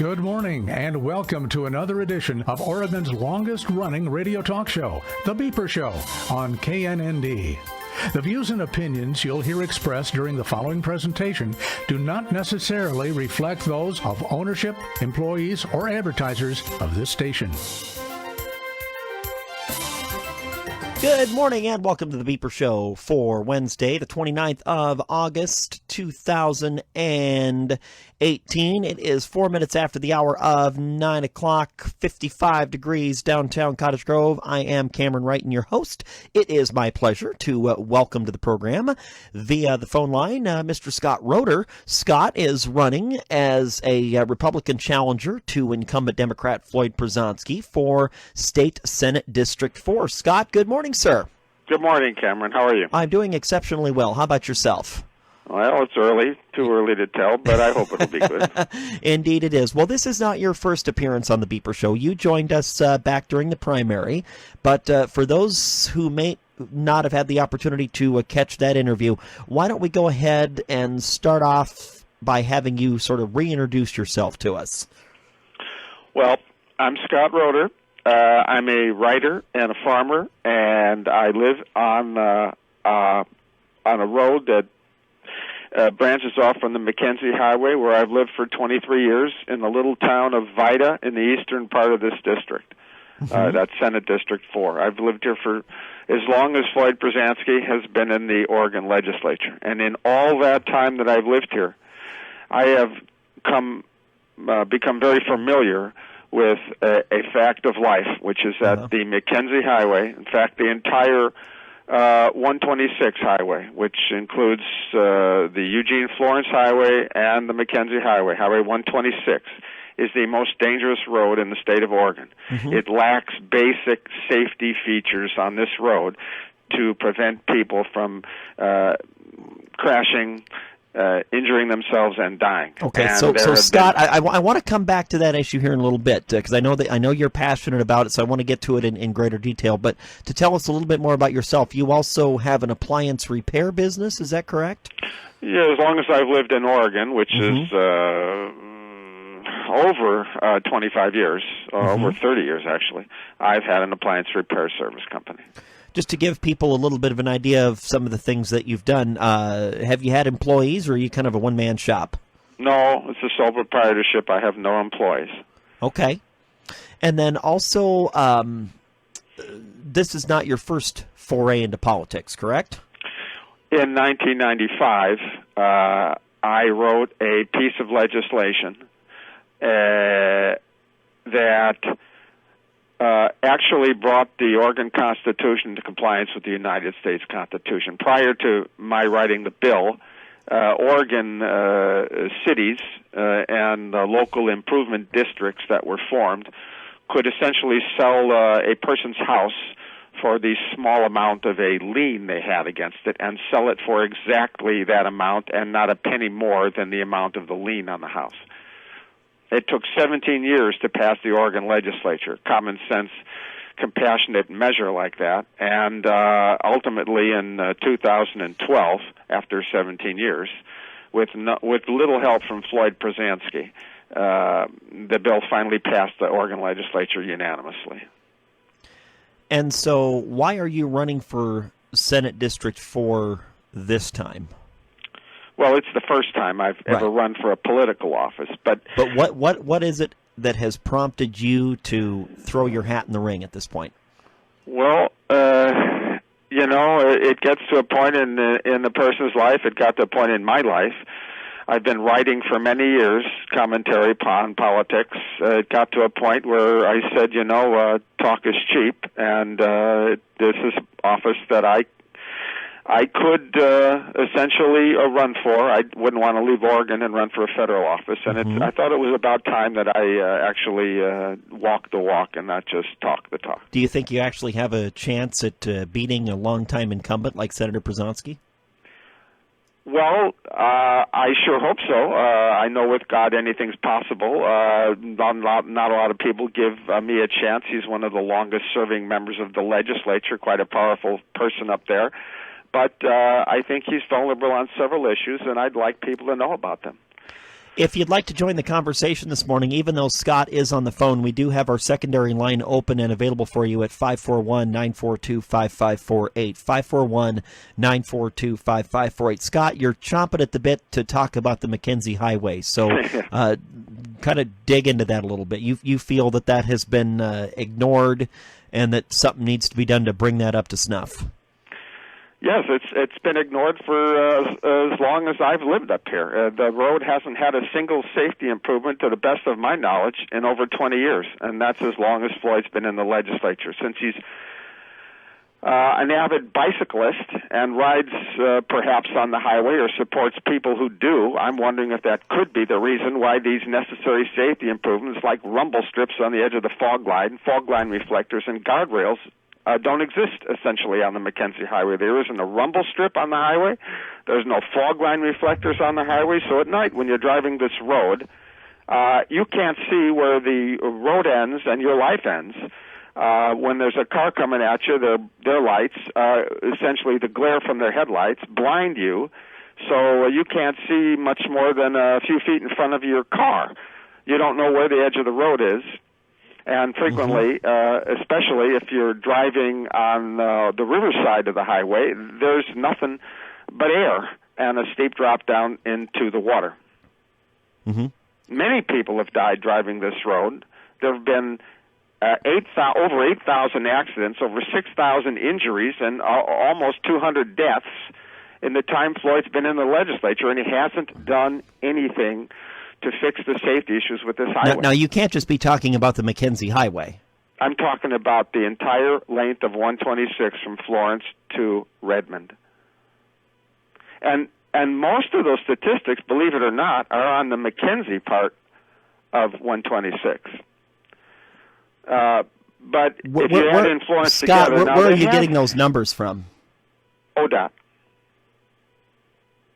Good morning and welcome to another edition of Oregon's longest-running radio talk show, The Beeper Show, on KNND. The views and opinions you'll hear expressed during the following presentation do not necessarily reflect those of ownership, employees, or advertisers of this station. Good morning and welcome to the Beeper Show for Wednesday, the 29th of August, 2018. It is 4 minutes after the hour of 9 o'clock, 55 degrees downtown Cottage Grove. I am Camron Reiten, your host. It is my pleasure to welcome to the program via the phone line Mr. Scott Rohter. Scott is running as a Republican challenger to incumbent Democrat Floyd Przonski for State Senate District 4. Scott, good morning, sir. Good morning, Cameron. How are you? I'm doing exceptionally well. How about yourself? Well, it's early. Too early to tell, but I hope it'll be good. Indeed it is. Well, this is not your first appearance on the Beeper Show. You joined us back during the primary, but for those who may not have had the opportunity to catch that interview, why don't we go ahead and start off by having you sort of reintroduce yourself to us? Well, I'm Scott Rohter. I'm a writer and a farmer, and I live on a road that branches off from the Mackenzie Highway, where I've lived for 23 years in the little town of Vida in the eastern part of this district. That's Senate District 4. I've lived here for as long as Floyd Przonski has been in the Oregon legislature. And in all that time that I've lived here, I have become very familiar with a fact of life, which is that the Mackenzie Highway, in fact, the entire 126 highway, which includes the Eugene-Florence Highway and the Mackenzie Highway, Highway 126, is the most dangerous road in the state of Oregon. It lacks basic safety features on this road to prevent people from crashing, injuring themselves and dying. Okay, so Scott, I want to come back to that issue here in a little bit because I know you're passionate about it, so I want to get to it in greater detail. But to tell us a little bit more about yourself, you also have an appliance repair business, is that correct? Yeah, as long as I've lived in Oregon, which is over 25 years, over 30 years actually, I've had an appliance repair service company. Just to give people a little bit of an idea of some of the things that you've done, have you had employees, or are you kind of a one-man shop? No, it's a sole proprietorship. I have no employees. Okay. And then also, this is not your first foray into politics, correct? In 1995, I wrote a piece of legislation that actually brought the Oregon Constitution into compliance with the United States Constitution. Prior to my writing the bill, Oregon cities and local improvement districts that were formed could essentially sell a person's house for the small amount of a lien they had against it and sell it for exactly that amount and not a penny more than the amount of the lien on the house. It took 17 years to pass the Oregon legislature, common sense, compassionate measure like that. And ultimately in 2012, after 17 years, with little help from Floyd Przonski, the bill finally passed the Oregon legislature unanimously. And so why are you running for Senate District 4 this time? Well, it's the first time I've ever run for a political office. But what is it that has prompted you to throw your hat in the ring at this point? Well, it gets to a point in the person's life. It got to a point in my life. I've been writing for many years, commentary on politics. It got to a point where I said, talk is cheap, and this is an office that I could essentially run for. I wouldn't want to leave Oregon and run for a federal office, and I thought it was about time that I actually walk the walk and not just talk the talk. Do you think you actually have a chance at beating a longtime incumbent like Senator Przonski? Well, I sure hope so. I know with God anything's possible. Not a lot of people give me a chance. He's one of the longest-serving members of the legislature, quite a powerful person up there. But I think he's vulnerable on several issues, and I'd like people to know about them. If you'd like to join the conversation this morning, even though Scott is on the phone, we do have our secondary line open and available for you at 541-942-5548. 541-942-5548. Scott, you're chomping at the bit to talk about the Mackenzie Highway, so kind of dig into that a little bit. You feel that has been ignored and that something needs to be done to bring that up to snuff. Yes, it's been ignored for as long as I've lived up here. The road hasn't had a single safety improvement, to the best of my knowledge, in over 20 years, and that's as long as Floyd's been in the legislature. Since he's an avid bicyclist and rides perhaps on the highway or supports people who do, I'm wondering if that could be the reason why these necessary safety improvements like rumble strips on the edge of the fog line reflectors, and guardrails don't exist essentially on the Mackenzie Highway. There isn't a rumble strip on the highway. There's no fog line reflectors on the highway. So at night when you're driving this road, you can't see where the road ends and your life ends. When there's a car coming at you, their lights, essentially the glare from their headlights, blind you, so you can't see much more than a few feet in front of your car. You don't know where the edge of the road is. And frequently, especially if you're driving on the riverside of the highway, there's nothing but air and a steep drop down into the water. Many people have died driving this road. There have been over 8,000 accidents, over 6,000 injuries, and almost 200 deaths in the time Floyd's been in the legislature, and he hasn't done anything to fix the safety issues with this highway. Now, you can't just be talking about the Mackenzie Highway. I'm talking about the entire length of 126 from Florence to Redmond. And most of those statistics, believe it or not, are on the Mackenzie part of 126. But if you add in Florence Scott, together... where are you getting those numbers from? ODOT.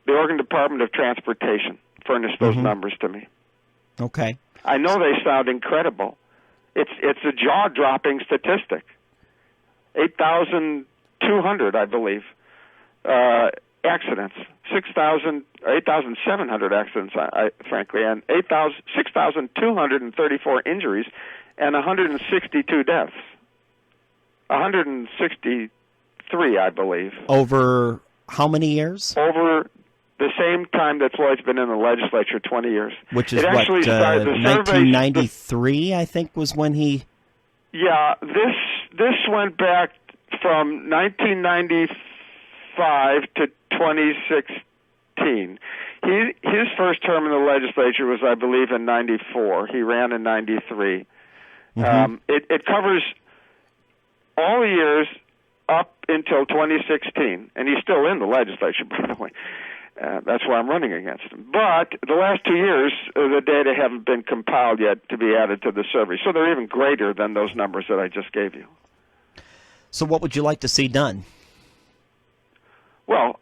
The Oregon Department of Transportation furnished those numbers to me. Okay. I know they sound incredible. It's a jaw-dropping statistic. 8,200, I believe, accidents. 8,700 accidents, frankly, and 6,234 injuries, and 162 deaths. 163, I believe. Over how many years? Over the same time that Floyd's been in the legislature, 20 years. Which is 1993, I think, was when he... Yeah, this went back from 1995 to 2016. His first term in the legislature was, I believe, in 94. He ran in 93. It covers all the years up until 2016, and he's still in the legislature, by the way. That's why I'm running against him. But the last 2 years, the data haven't been compiled yet to be added to the survey. So they're even greater than those numbers that I just gave you. So what would you like to see done? Well,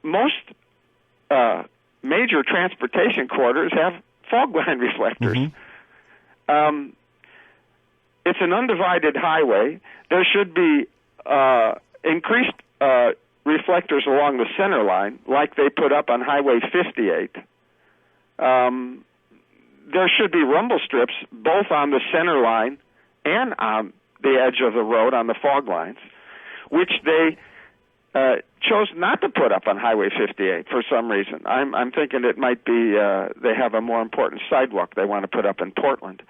most major transportation corridors have fog line reflectors. It's an undivided highway. There should be increased reflectors along the center line, like they put up on Highway 58. There should be rumble strips both on the center line and on the edge of the road on the fog lines, which they chose not to put up on Highway 58 for some reason. I'm thinking it might be they have a more important sidewalk they want to put up in Portland.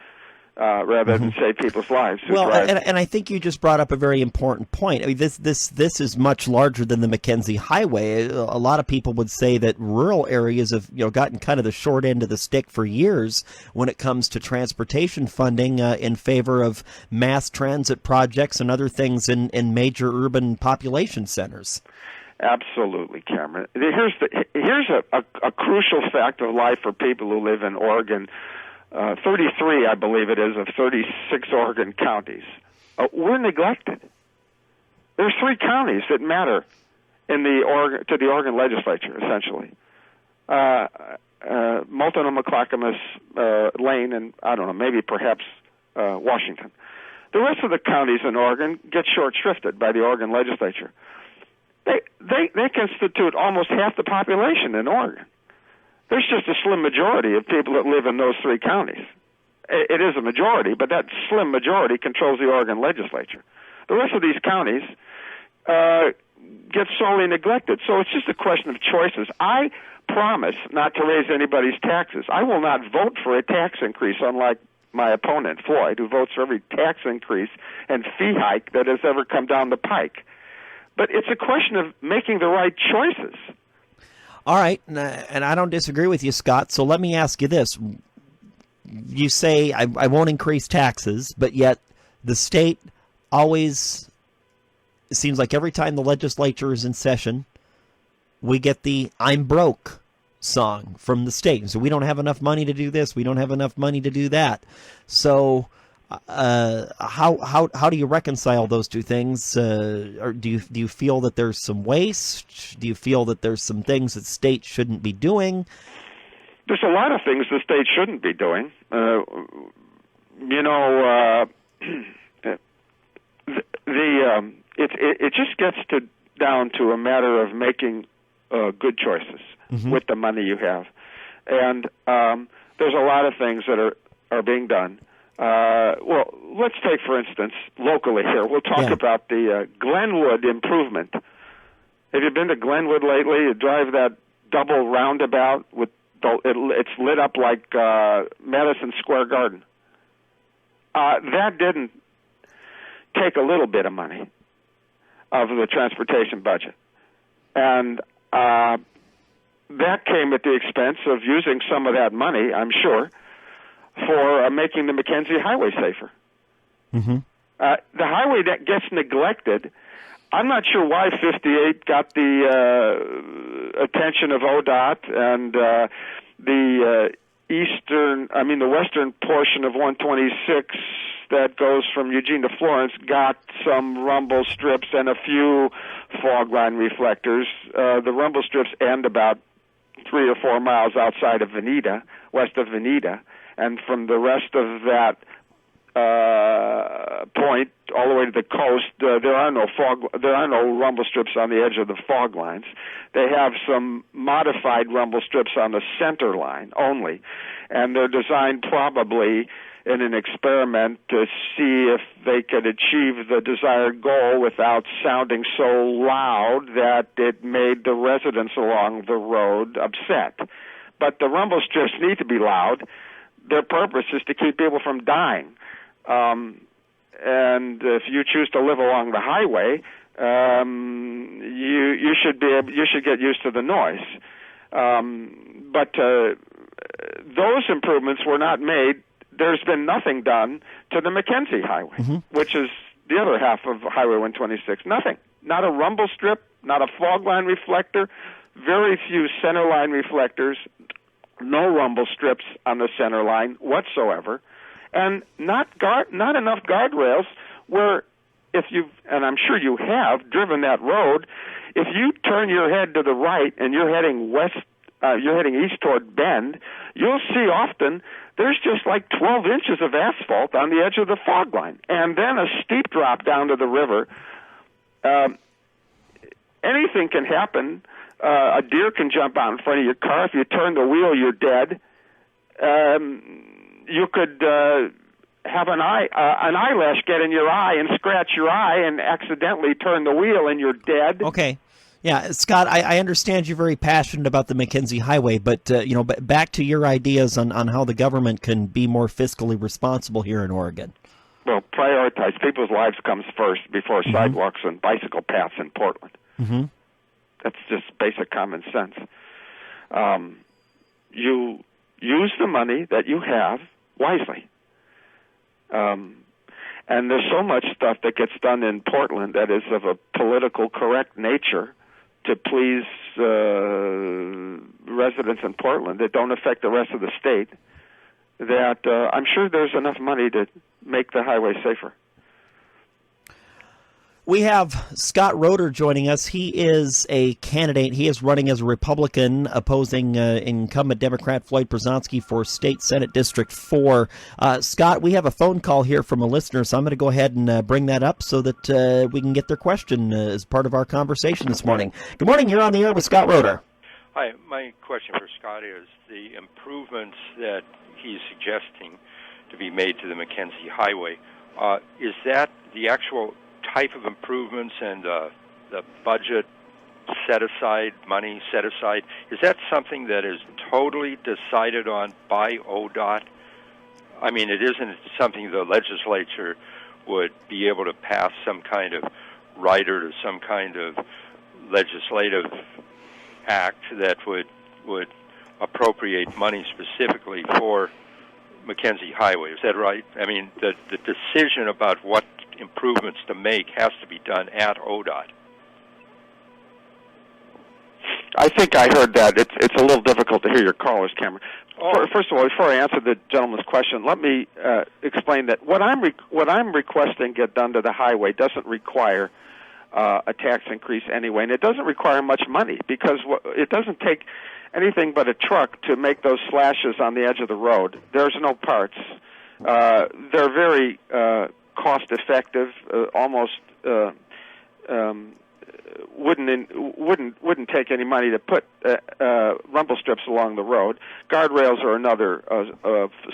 Rather than save people's lives. Well, and I think you just brought up a very important point. I mean, this is much larger than the Mackenzie Highway. A lot of people would say that rural areas have gotten kind of the short end of the stick for years when it comes to transportation funding in favor of mass transit projects and other things in major urban population centers. Absolutely, Cameron. Here's a crucial fact of life for people who live in Oregon. 33, I believe it is, of 36 Oregon counties. We're neglected. There's 3 counties that matter to the Oregon legislature, essentially. Multnomah, Clackamas, Lane, and I don't know, maybe perhaps Washington. The rest of the counties in Oregon get short-shrifted by the Oregon legislature. They constitute almost half the population in Oregon. There's just a slim majority of people that live in those three counties. It is a majority, but that slim majority controls the Oregon legislature. The rest of these counties get sorely neglected. So it's just a question of choices. I promise not to raise anybody's taxes. I will not vote for a tax increase, unlike my opponent, Floyd, who votes for every tax increase and fee hike that has ever come down the pike. But it's a question of making the right choices. All right, and I don't disagree with you, Scott, so let me ask you this. You say I won't increase taxes, but yet the state always, it seems like every time the legislature is in session, we get the "I'm broke" song from the state. So we don't have enough money to do this, we don't have enough money to do that. So how do you reconcile those two things? Or do you feel that there's some waste? Do you feel that there's some things that state shouldn't be doing? There's a lot of things the state shouldn't be doing. It just gets down to a matter of making good choices with the money you have, and there's a lot of things that are being done. Well, let's take, for instance, locally here. We'll talk about the Glenwood improvement. Have you been to Glenwood lately? You drive that double roundabout with it's lit up like Madison Square Garden. That didn't take a little bit of money of the transportation budget, and that came at the expense of using some of that money, I'm sure, for making the Mackenzie Highway safer. Mm-hmm. The highway that gets neglected, I'm not sure why 58 got the attention of ODOT and the western portion of 126 that goes from Eugene to Florence got some rumble strips and a few fog line reflectors. The rumble strips end about 3 or 4 miles outside of Veneta, west of Veneta, and from the rest of that point all the way to the coast, there are no rumble strips on the edge of the fog lines. They have some modified rumble strips on the center line only, and they're designed probably in an experiment to see if they could achieve the desired goal without sounding so loud that it made the residents along the road upset. But the rumble strips need to be loud. Their purpose is to keep people from dying. And if you choose to live along the highway, you should get used to the noise. But those improvements were not made. There's been nothing done to the Mackenzie Highway, which is the other half of Highway 126. Nothing. Not a rumble strip, not a fog line reflector, very few center line reflectors, no rumble strips on the center line whatsoever, and not enough guardrails where if you've, and I'm sure you have, driven that road, if you turn your head to the right and you're heading west, you're heading east toward Bend, you'll see often there's just like 12 inches of asphalt on the edge of the fog line, and then a steep drop down to the river. Anything can happen. A deer can jump out in front of your car. If you turn the wheel, you're dead. You could have an eyelash get in your eye and scratch your eye and accidentally turn the wheel, and you're dead. Okay. Yeah, Scott, I understand you're very passionate about the Mackenzie Highway, but back to your ideas on how the government can be more fiscally responsible here in Oregon. Well, prioritize people's lives comes first before sidewalks and bicycle paths in Portland. Mm-hmm. That's just basic common sense. You use the money that you have wisely. And there's so much stuff that gets done in Portland that is of a political correct nature to please residents in Portland that don't affect the rest of the state, that I'm sure there's enough money to make the highway safer. We have Scott Rohter joining us. He is a candidate. He is running as a Republican, opposing incumbent Democrat Floyd Przonski for State Senate District 4. Scott, we have a phone call here from a listener, so I'm going to go ahead and bring that up so that we can get their question as part of our conversation this morning. Good morning. You're on the air with Scott Rohter. Hi, my question for Scott is the improvements that he's suggesting to be made to the Mackenzie Highway. Is that the actual type of improvements and the budget money set aside? Is that something that is totally decided on by ODOT? I mean, it isn't something the legislature would be able to pass some kind of rider to some kind of legislative act that would appropriate money specifically for Mackenzie Highway. Is that right? I mean, the decision about what improvements to make has to be done at ODOT. I think I heard that. It's a little difficult to hear your callers, Cameron. First of all, before I answer the gentleman's question, let me explain that what I'm requesting get done to the highway doesn't require a tax increase anyway, and it doesn't require much money because it doesn't take anything but a truck to make those slashes on the edge of the road. There's no parts. They're very cost-effective, almost wouldn't take any money to put rumble strips along the road. Guardrails are another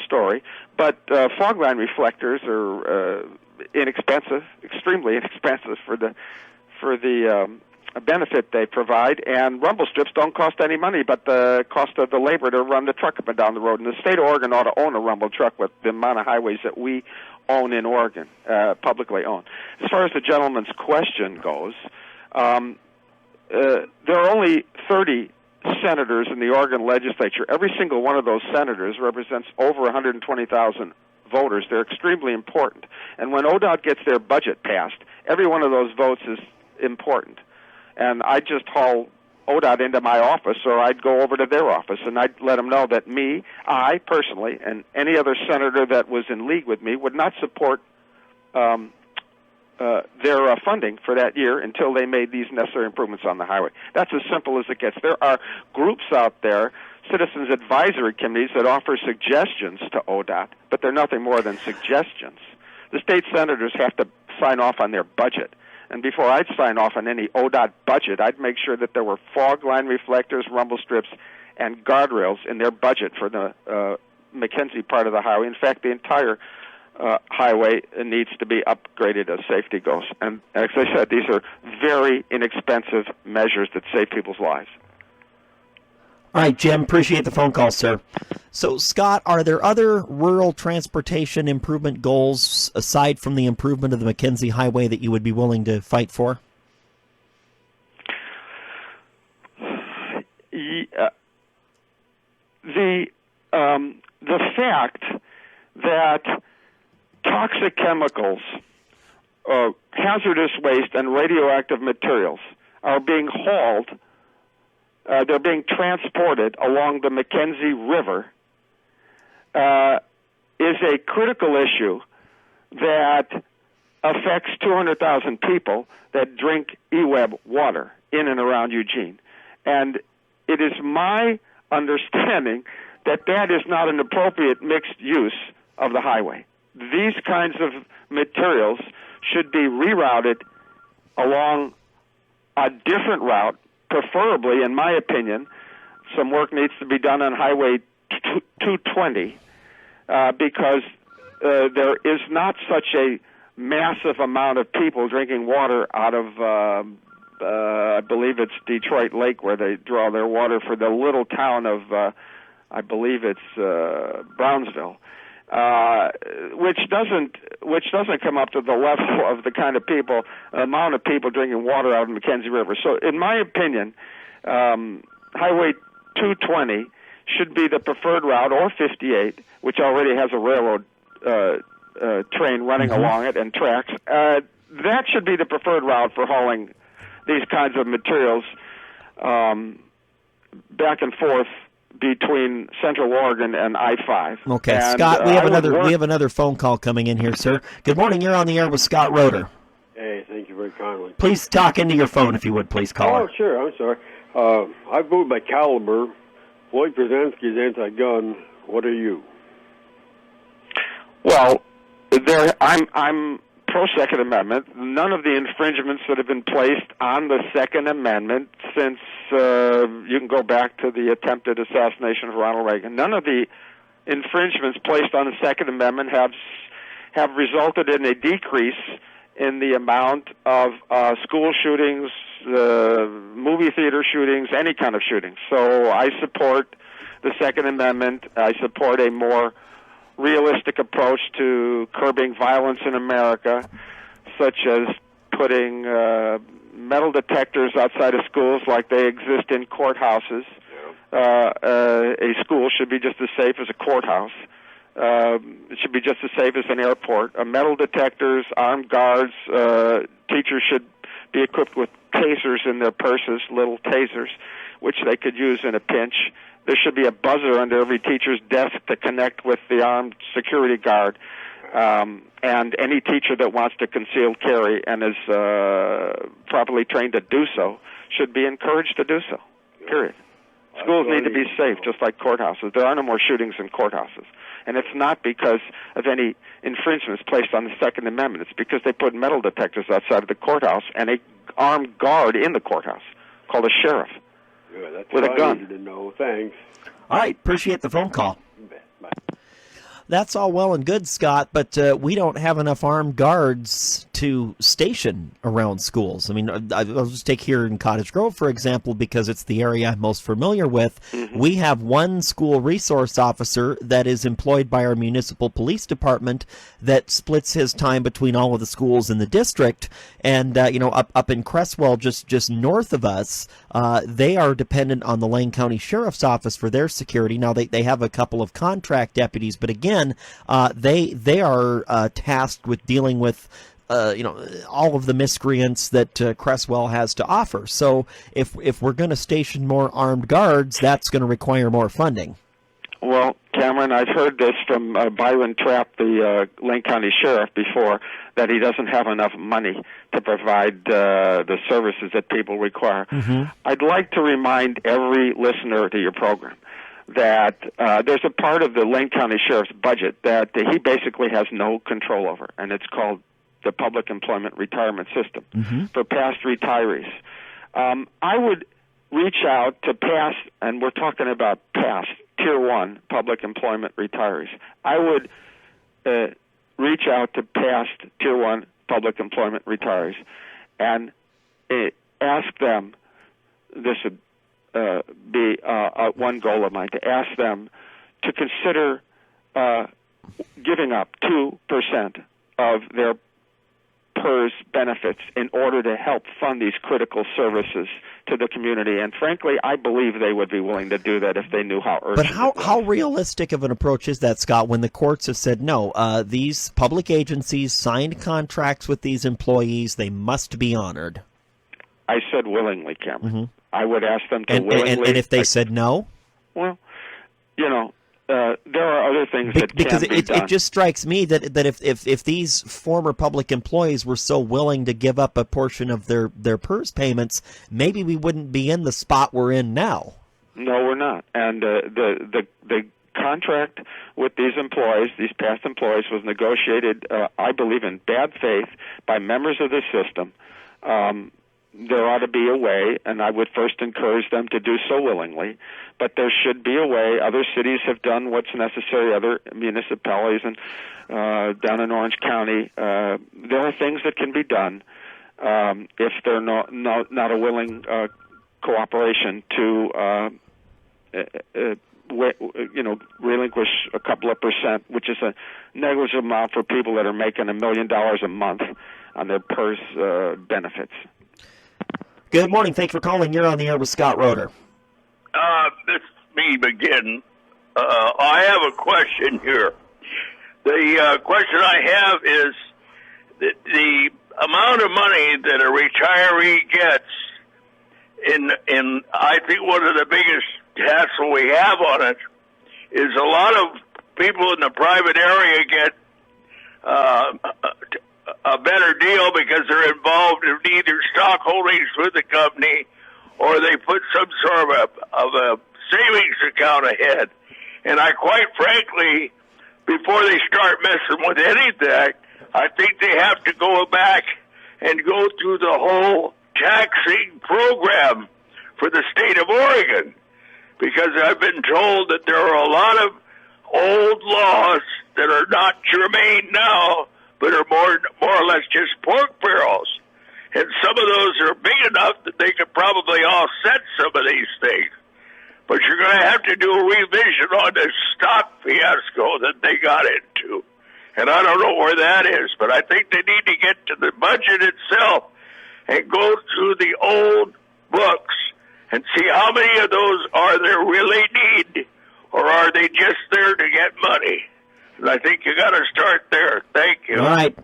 story, but fog line reflectors are inexpensive, extremely inexpensive for the benefit they provide, and rumble strips don't cost any money but the cost of the labor to run the truck up and down the road. And the state of Oregon ought to own a rumble truck with the amount of highways that we own in Oregon, publicly owned. As far as the gentleman's question goes, there are only 30 senators in the Oregon legislature. Every single one of those senators represents over 120,000 voters. They're extremely important. And when ODOT gets their budget passed, every one of those votes is important. And I'd just haul ODOT into my office, or I'd go over to their office, and I'd let them know that I personally, and any other senator that was in league with me would not support their funding for that year until they made these necessary improvements on the highway. That's as simple as it gets. There are groups out there, citizens advisory committees, that offer suggestions to ODOT, but they're nothing more than suggestions. The state senators have to sign off on their budget. And before I'd sign off on any ODOT budget, I'd make sure that there were fog line reflectors, rumble strips, and guardrails in their budget for the Mackenzie part of the highway. In fact, the entire highway needs to be upgraded as safety goes. And as I said, these are very inexpensive measures that save people's lives. All right, Jim, appreciate the phone call, sir. So, Scott, are there other rural transportation improvement goals aside from the improvement of the Mackenzie Highway that you would be willing to fight for? The fact that toxic chemicals, hazardous waste, and radioactive materials are being hauled, they're being transported along the Mackenzie River, is a critical issue that affects 200,000 people that drink E-Web water in and around Eugene. And it is my understanding that that is not an appropriate mixed use of the highway. These kinds of materials should be rerouted along a different route. Preferably, in my opinion, some work needs to be done on Highway 220 because there is not such a massive amount of people drinking water out of, I believe it's Detroit Lake, where they draw their water for the little town of, I believe it's Brownsville. Which doesn't come up to the level of the kind of amount of people drinking water out of the Mackenzie River. So, in my opinion, Highway 220 should be the preferred route, or 58, which already has a railroad train running along it and tracks. That should be the preferred route for hauling these kinds of materials back and forth between Central Oregon and I-5. Okay, and, Scott, we have another phone call coming in here, sir. Good morning. You're on the air with Scott Rohter. Hey, thank you very kindly. Please talk into your phone, if you would, please, caller. Oh, sure. I'm sorry. I vote by caliber. Floyd Brzezinski's anti-gun. What are you? Well, I'm pro-Second Amendment. None of the infringements that have been placed on the Second Amendment since you can go back to the attempted assassination of Ronald Reagan. None of the infringements placed on the Second Amendment have resulted in a decrease in the amount of school shootings, movie theater shootings, any kind of shootings. So I support the Second Amendment. I support a more realistic approach to curbing violence in America, such as putting metal detectors outside of schools like they exist in courthouses. A school should be just as safe as a courthouse. It should be just as safe as an airport. Metal detectors, armed guards, teachers should be equipped with tasers in their purses, little tasers, which they could use in a pinch. There should be a buzzer under every teacher's desk to connect with the armed security guard. And any teacher that wants to conceal carry and is properly trained to do so should be encouraged to do so, period. Schools need to be safe, just like courthouses. There are no more shootings in courthouses. And it's not because of any infringements placed on the Second Amendment. It's because they put metal detectors outside of the courthouse and an armed guard in the courthouse called a sheriff with a gun. To know. Thanks. All right, appreciate the phone call. That's all well and good, Scott, but we don't have enough armed guards to station around schools. I mean, I'll just take here in Cottage Grove, for example, because it's the area I'm most familiar with. Mm-hmm. We have one school resource officer that is employed by our municipal police department that splits his time between all of the schools in the district. And, up in Cresswell, just north of us, they are dependent on the Lane County Sheriff's Office for their security. Now, they have a couple of contract deputies, but again, they are tasked with dealing with all of the miscreants that Cresswell has to offer. So if we're going to station more armed guards, that's going to require more funding. Well, Cameron, I've heard this from Byron Trapp, the Lane County Sheriff, before, that he doesn't have enough money to provide the services that people require. Mm-hmm. I'd like to remind every listener to your program that there's a part of the Lane County Sheriff's budget that he basically has no control over, and it's called the Public Employment Retirement System for past retirees. I would reach out to past, and we're talking about past, Tier 1 public employment retirees. I would reach out to past Tier 1 public employment retirees and ask them, this would be one goal of mine, to ask them to consider giving up 2% of their PERS benefits in order to help fund these critical services to the community. And frankly, I believe they would be willing to do that if they knew how urgent it was. But how realistic of an approach is that, Scott, when the courts have said, no, these public agencies signed contracts with these employees, they must be honored? I said willingly, Cameron. Mm-hmm. I would ask them to willingly. And if they said no? Well, there are other things that because can be done. It just strikes me that if these former public employees were so willing to give up a portion of their PERS payments, maybe we wouldn't be in the spot we're in now. No, we're not. And the contract with these employees, these past employees, was negotiated, I believe, in bad faith by members of the system. There ought to be a way, and I would first encourage them to do so willingly, but there should be a way. Other cities have done what's necessary, other municipalities, and down in Orange County, there are things that can be done if they're not a willing cooperation to relinquish a couple of percent, which is a negligible amount for people that are making $1 million a month on their PERS benefits. Good morning. Thanks for calling. You're on the air with Scott Rohter. This is me again. I have a question here. The question I have is the amount of money that a retiree gets in I think one of the biggest hassle we have on it is a lot of people in the private area get a better deal because they're involved in either stock holdings with the company or they put some sort of a savings account ahead. And I quite frankly, before they start messing with anything, I think they have to go back and go through the whole taxing program for the state of Oregon, because I've been told that there are a lot of old laws that are not germane now, but are more or less just pork barrels. And some of those are big enough that they could probably offset some of these things. But you're going to have to do a revision on this stock fiasco that they got into. And I don't know where that is, but I think they need to get to the budget itself and go through the old books and see how many of those are there really need, or are they just there to get money? And I think you got to start there. Thank you. All right.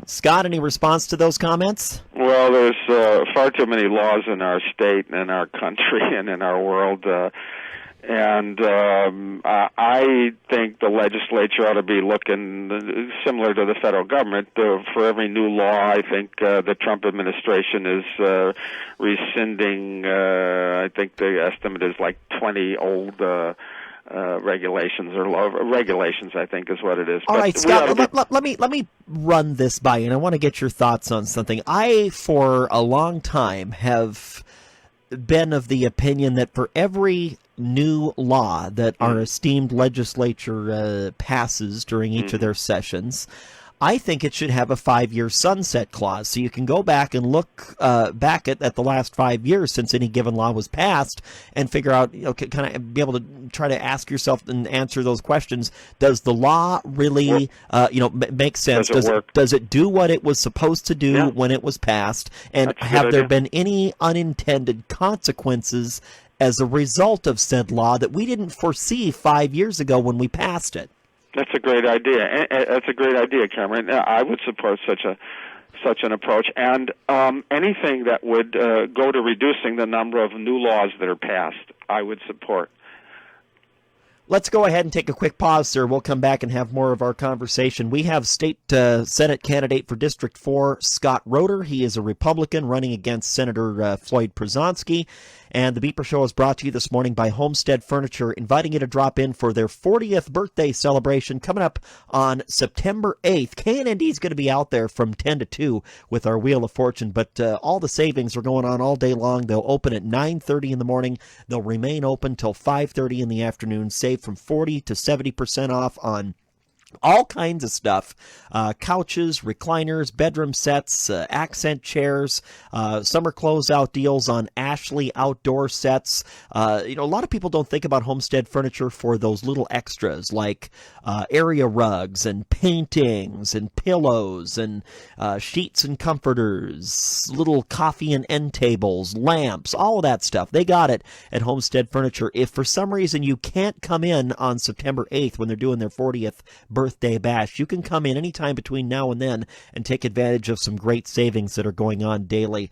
Scott, any response to those comments? Well, there's far too many laws in our state and in our country and in our world. I think the legislature ought to be looking similar to the federal government. For every new law, I think the Trump administration is rescinding, I think the estimate is like 20 old regulations or regulations, I think is what it is. All right, Scott, let me run this by you, and I want to get your thoughts on something. I, for a long time, have been of the opinion that for every new law that our esteemed legislature passes during each of their sessions, I think it should have a 5-year sunset clause, so you can go back and look back at the last 5 years since any given law was passed and figure out, kind of be able to try to ask yourself and answer those questions. Does the law really, make sense? Does it do what it was supposed to do when it was passed? And have there been any unintended consequences as a result of said law that we didn't foresee 5 years ago when we passed it? That's a great idea. That's a great idea, Cameron. I would support such an approach, and anything that would go to reducing the number of new laws that are passed, I would support. Let's go ahead and take a quick pause, sir. We'll come back and have more of our conversation. We have State Senate candidate for District 4, Scott Rohter. He is a Republican running against Senator Floyd Przonski. And the Beeper Show is brought to you this morning by Homestead Furniture, inviting you to drop in for their 40th birthday celebration coming up on September 8th. KNND is going to be out there from 10 to 2 with our Wheel of Fortune, but all the savings are going on all day long. They'll open at 9:30 in the morning. They'll remain open till 5:30 in the afternoon, save from 40 to 70% off on all kinds of stuff, couches, recliners, bedroom sets, accent chairs, summer closeout deals on Ashley outdoor sets. A lot of people don't think about Homestead Furniture for those little extras like area rugs and paintings and pillows and sheets and comforters, little coffee and end tables, lamps, all of that stuff. They got it at Homestead Furniture. If for some reason you can't come in on September 8th when they're doing their 40th birthday bash, you can come in anytime between now and then and take advantage of some great savings that are going on daily.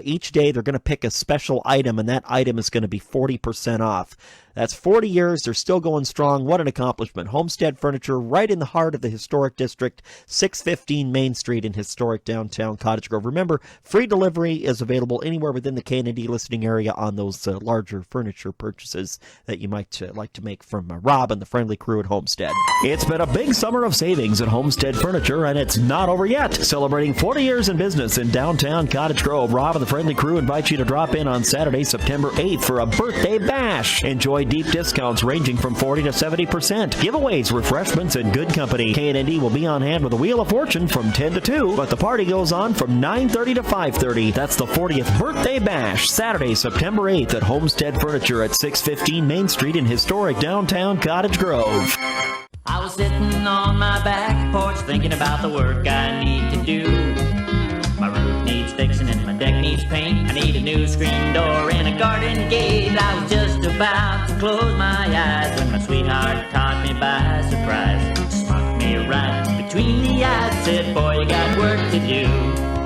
Each day they're going to pick a special item, and that item is going to be 40% off. That's 40 years. They're still going strong. What an accomplishment. Homestead Furniture, right in the heart of the historic district, 615 Main Street in historic downtown Cottage Grove. Remember, free delivery is available anywhere within the KNND listening area on those larger furniture purchases that you might like to make from Rob and the friendly crew at Homestead. It's been a big summer of savings at Homestead Furniture, and it's not over yet. Celebrating 40 years in business in downtown Cottage Grove, Rob and the friendly crew invite you to drop in on Saturday, September 8th for a birthday bash. Enjoy deep discounts ranging from 40 to 70%. Giveaways, refreshments, and good company. KNND will be on hand with a Wheel of Fortune from 10 to 2, but the party goes on from 9:30 to 5:30. That's the 40th birthday bash, Saturday, September 8th at Homestead Furniture at 615 Main Street in historic downtown Cottage Grove. I was sitting on my back porch thinking about the work I need to do. My roof needs fixing and my deck needs paint. I need a new screen door and a garden gate. I was just about to close my eyes when my sweetheart caught me by surprise. Smacked me right between the eyes, said, boy, you got work to do.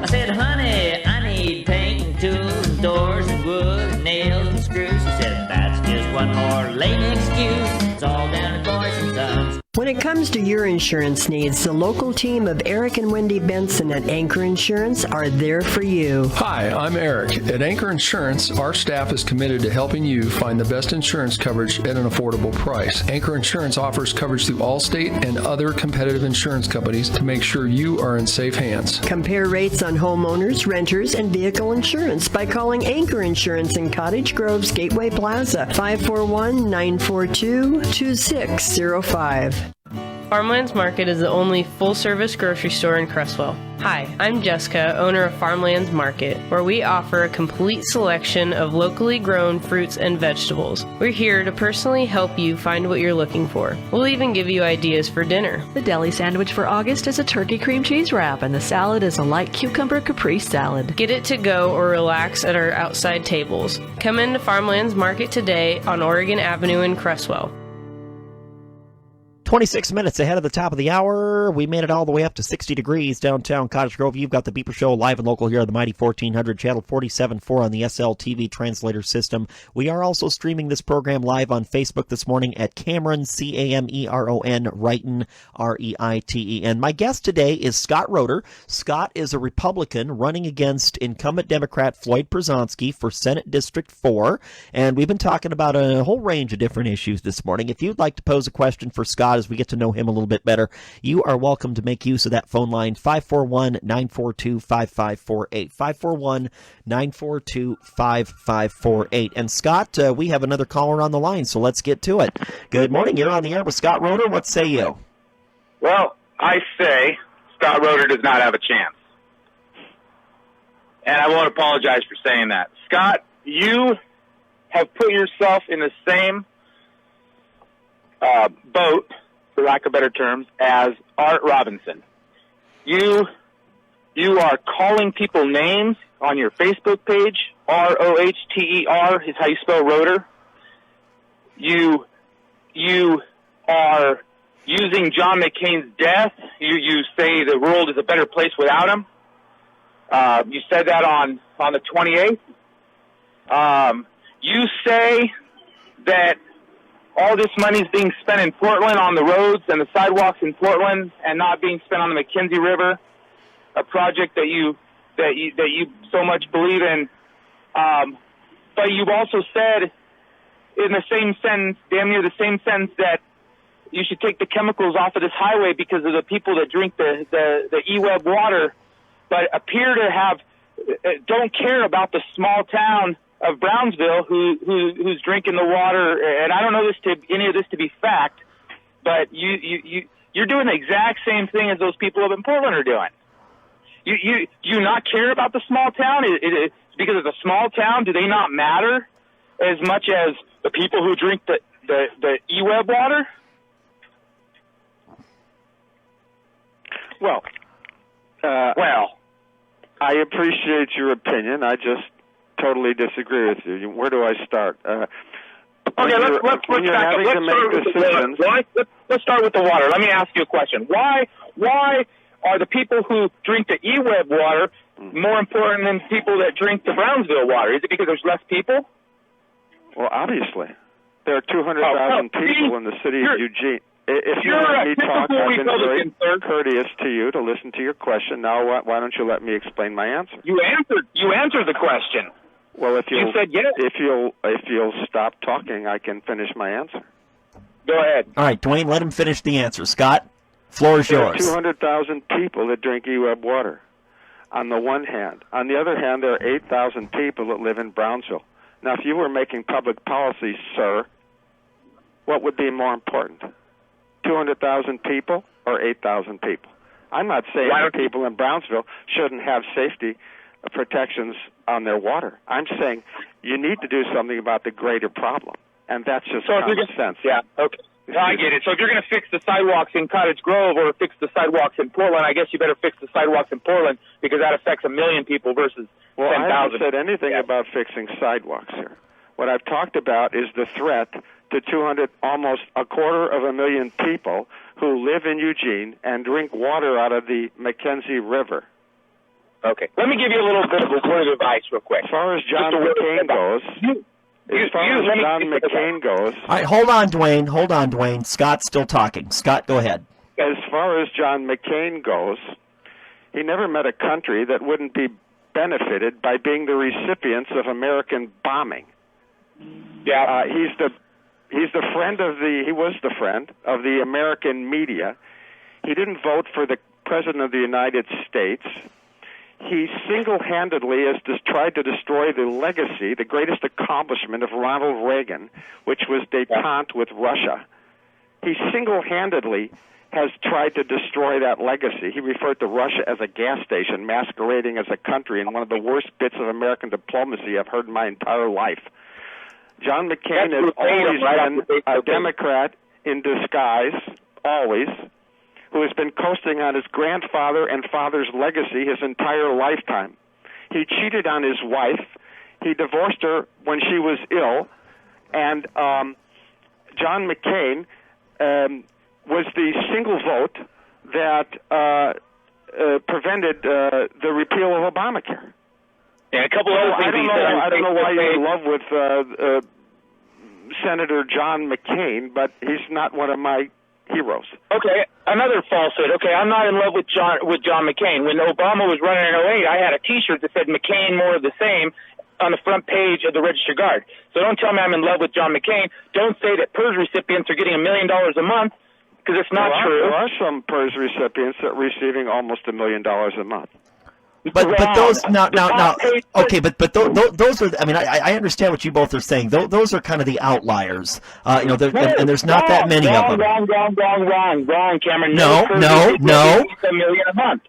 I said, honey, I need paint and tools and doors and wood and nails and screws. She said, that's just one more lame excuse. It's all down to boys and sons. When it comes to your insurance needs, the local team of Eric and Wendy Benson at Anchor Insurance are there for you. Hi, I'm Eric. At Anchor Insurance, our staff is committed to helping you find the best insurance coverage at an affordable price. Anchor Insurance offers coverage through Allstate and other competitive insurance companies to make sure you are in safe hands. Compare rates on homeowners, renters, and vehicle insurance by calling Anchor Insurance in Cottage Grove's Gateway Plaza, 541-942-2605. Farmlands Market is the only full-service grocery store in Cresswell. Hi, I'm Jessica, owner of Farmlands Market, where we offer a complete selection of locally grown fruits and vegetables. We're here to personally help you find what you're looking for. We'll even give you ideas for dinner. The deli sandwich for August is a turkey cream cheese wrap, and the salad is a light cucumber caprese salad. Get it to go or relax at our outside tables. Come into Farmlands Market today on Oregon Avenue in Cresswell. 26 minutes ahead of the top of the hour. We made it all the way up to 60 degrees downtown Cottage Grove. You've got the Beeper Show live and local here on the Mighty 1400, channel 47.4 on the SL TV translator system. We are also streaming this program live on Facebook this morning at Camron, C-A-M-E-R-O-N, Reiten, R-E-I-T-E-N. My guest today is Scott Rohter. Scott is a Republican running against incumbent Democrat Floyd Przonski for Senate District 4, and we've been talking about a whole range of different issues this morning. If you'd like to pose a question for Scott as we get to know him a little bit better, you are welcome to make use of that phone line, 541-942-5548, 541-942-5548. And Scott, we have another caller on the line, so let's get to it. Good morning. You're on the air with Scott Rohter. What say you? Well, I say Scott Rohter does not have a chance. And I won't apologize for saying that. Scott, you have put yourself in the same boat, for lack of better terms, as Art Robinson. You are calling people names on your Facebook page. R-O-H-T-E-R is how you spell Rohter. You are using John McCain's death. You say the world is a better place without him. You said that on the 28th. You say that all this money is being spent in Portland on the roads and the sidewalks in Portland, and not being spent on the Mackenzie River, a project that you so much believe in. But you've also said, in the same sentence, damn near the same sentence, that you should take the chemicals off of this highway because of the people that drink the E-Web water, but appear to have don't care about the small town of Brownsville who's drinking the water. And I don't know any of this to be fact, but you're doing the exact same thing as those people up in Portland are doing. You not care about the small town? It's because it's a small town. Do they not matter as much as the people who drink the E-Web water? Well, I appreciate your opinion. I just totally disagree with you. Where do I start? Okay, let's start with the water. Let me ask you a question. Why are the people who drink the E-Web water more important than people that drink the Brownsville water? Is it because there's less people? Well, obviously. There are 200,000 people in the city of Eugene. If you let me talk, I've been very courteous to you to listen to your question. Now, why don't you let me explain my answer? You answered the question. Well, if you said yes. If you'll stop talking, I can finish my answer. Go ahead. All right, Dwayne, let him finish the answer. Scott, floor is yours. There are 200,000 people that drink E-Web water, on the one hand. On the other hand, there are 8,000 people that live in Brownsville. Now, if you were making public policy, sir, what would be more important? 200,000 people or 8,000 people? I'm not saying that people in Brownsville shouldn't have safety protections on their water. I'm saying you need to do something about the greater problem, and that's just common sense. Yeah, okay. I get it. So if you're going to fix the sidewalks in Cottage Grove or fix the sidewalks in Portland, I guess you better fix the sidewalks in Portland because that affects 1 million people versus 10,000. Well, I haven't said anything about fixing sidewalks here. What I've talked about is the threat to almost 250,000 people who live in Eugene and drink water out of the Mackenzie River. Okay. Let me give you a little bit of a word of advice real quick. As far as John McCain goes, As far as John McCain goes... All right, hold on, Dwayne. Scott's still talking. Scott, go ahead. As far as John McCain goes, he never met a country that wouldn't be benefited by being the recipients of American bombing. Yeah. He was the friend of the American media. He didn't vote for the President of the United States. He single-handedly has tried to destroy the legacy, the greatest accomplishment of Ronald Reagan, which was détente with Russia. He single-handedly has tried to destroy that legacy. He referred to Russia as a gas station masquerading as a country, and one of the worst bits of American diplomacy I've heard in my entire life. John McCain has always been a Democrat in disguise, always, who has been coasting on his grandfather and father's legacy his entire lifetime. He cheated on his wife. He divorced her when she was ill. And John McCain was the single vote that prevented the repeal of Obamacare. And a couple other things. I don't know why you're in love with Senator John McCain, but he's not one of my heroes. Okay, another falsehood. Okay, I'm not in love with John McCain. When Obama was running in 2008, I had a T-shirt that said "McCain, more of the same" on the front page of the Register Guard. So don't tell me I'm in love with John McCain. Don't say that PERS recipients are getting $1 million a month, because it's not true. There are some PERS recipients that are receiving almost $1 million a month. But those now okay, but those are, I mean, I understand what you both are saying. Those are kind of the outliers, and there's not that many of them. Wrong, Cameron. No. $1 million a month.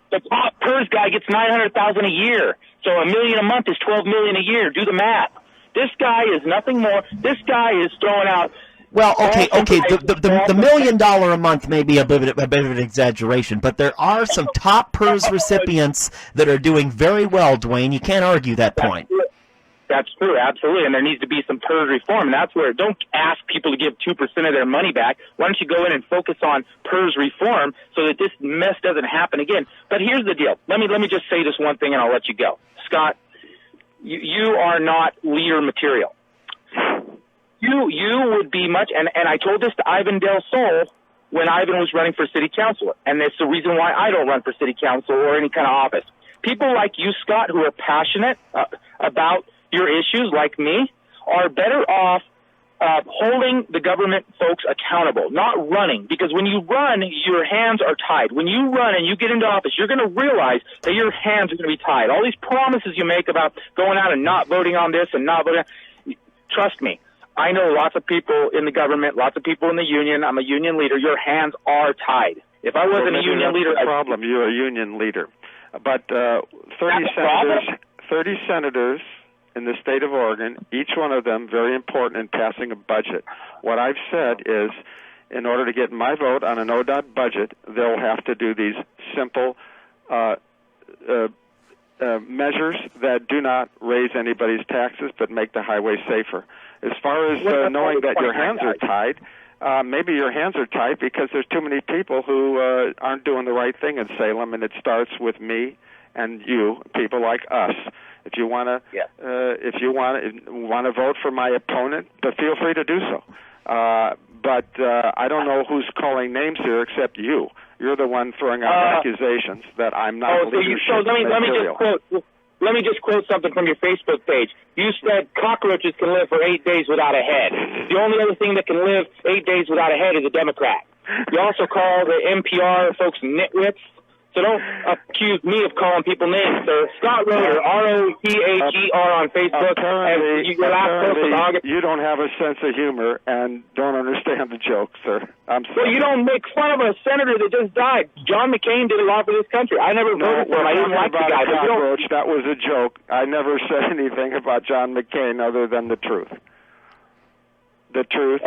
The top PERS guy gets $900,000 a year, so $1 million a month is $12 million a year. Do the math. This guy is nothing more. This guy is throwing out. Well, okay. The $1 million a month may be a bit of an exaggeration, but there are some top PERS recipients that are doing very well, Dwayne. You can't argue that point. That's true, absolutely, and there needs to be some PERS reform, and that's where don't ask people to give 2% of their money back. Why don't you go in and focus on PERS reform so that this mess doesn't happen again? But here's the deal. Let me just say this one thing, and I'll let you go. Scott, you are not leader material. You would be much, and I told this to Ivan Del Sol when Ivan was running for city council, and that's the reason why I don't run for city council or any kind of office. People like you, Scott, who are passionate about your issues, like me, are better off holding the government folks accountable, not running, because when you run, your hands are tied. When you run and you get into office, you're going to realize that your hands are going to be tied. All these promises you make about going out and not voting on this and not voting, trust me. I know lots of people in the government, lots of people in the union. I'm a union leader. Your hands are tied. If I wasn't a union leader, problem. You're a union leader. But 30 senators in the state of Oregon, each one of them very important in passing a budget. What I've said is, in order to get my vote on an ODOT budget, they'll have to do these simple measures that do not raise anybody's taxes but make the highway safer. As far as knowing that your hands are tied, maybe your hands are tied because there's too many people who aren't doing the right thing in Salem, and it starts with me and you, people like us. If you want to vote for my opponent, but feel free to do so. But I don't know who's calling names here except you. You're the one throwing out accusations that I'm not leadership material. Let me just quote something from your Facebook page. You said cockroaches can live for 8 days without a head. The only other thing that can live 8 days without a head is a Democrat. You also call the NPR folks nitwits. So don't accuse me of calling people names, sir. Scott Rohter, R-O-T-H-E-R on Facebook. Apparently, you don't have a sense of humor and don't understand the joke, sir. I'm sorry. Well, you don't make fun of a senator that just died. John McCain did a lot for this country. I never voted for him. I didn't like the guy. Cockroach, that was a joke. I never said anything about John McCain other than the truth. The truth,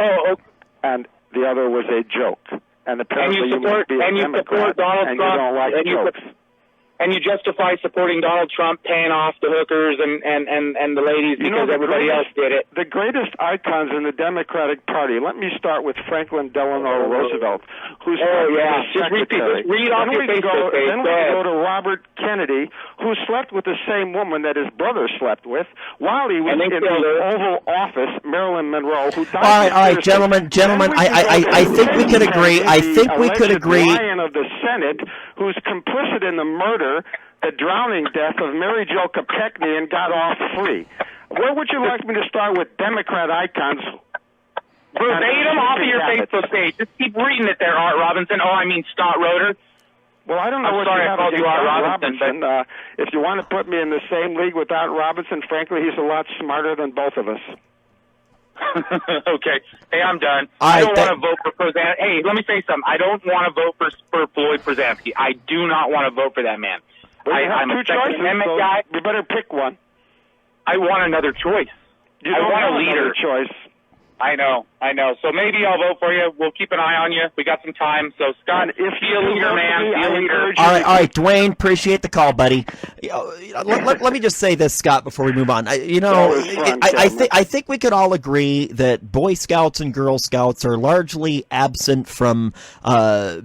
and the other was a joke. And apparently you must be a Democrat, and you don't like jokes. and you justify supporting Donald Trump paying off the hookers and the ladies because everybody else did it. The greatest icons in the Democratic Party. Let me start with Franklin Delano Roosevelt, who's just read off your Facebook page. Then we go to Robert Kennedy, who slept with the same woman that his brother slept with while he was in the Oval Office. Marilyn Monroe, who died. All right, gentlemen. I think we could agree. Lion of the Senate, who's complicit in the murder, the drowning death of Mary Jo Kopechne, and got off free. Where would you like me to start with Democrat icons? Verbatim off of your Facebook page. Just keep reading it there, Art Robinson. Scott Rohter. Well, I don't know what you have against Art Robinson. If you want to put me in the same league with Art Robinson, frankly, he's a lot smarter than both of us. Okay. Hey, I'm done. I don't want to vote for Przanski. Hey, let me say something. I don't want to vote for Floyd Przanski. I do not want to vote for that man. Well, I'm a Second Amendment guy. You better pick one. I want another choice. I want a leader choice. I know. So maybe I'll vote for you. We'll keep an eye on you. We got some time. So, Scott, be a leader, man. Be a leader. All right, Dwayne, appreciate the call, buddy. Let me just say this, Scott, before we move on. I think we could all agree that Boy Scouts and Girl Scouts are largely absent from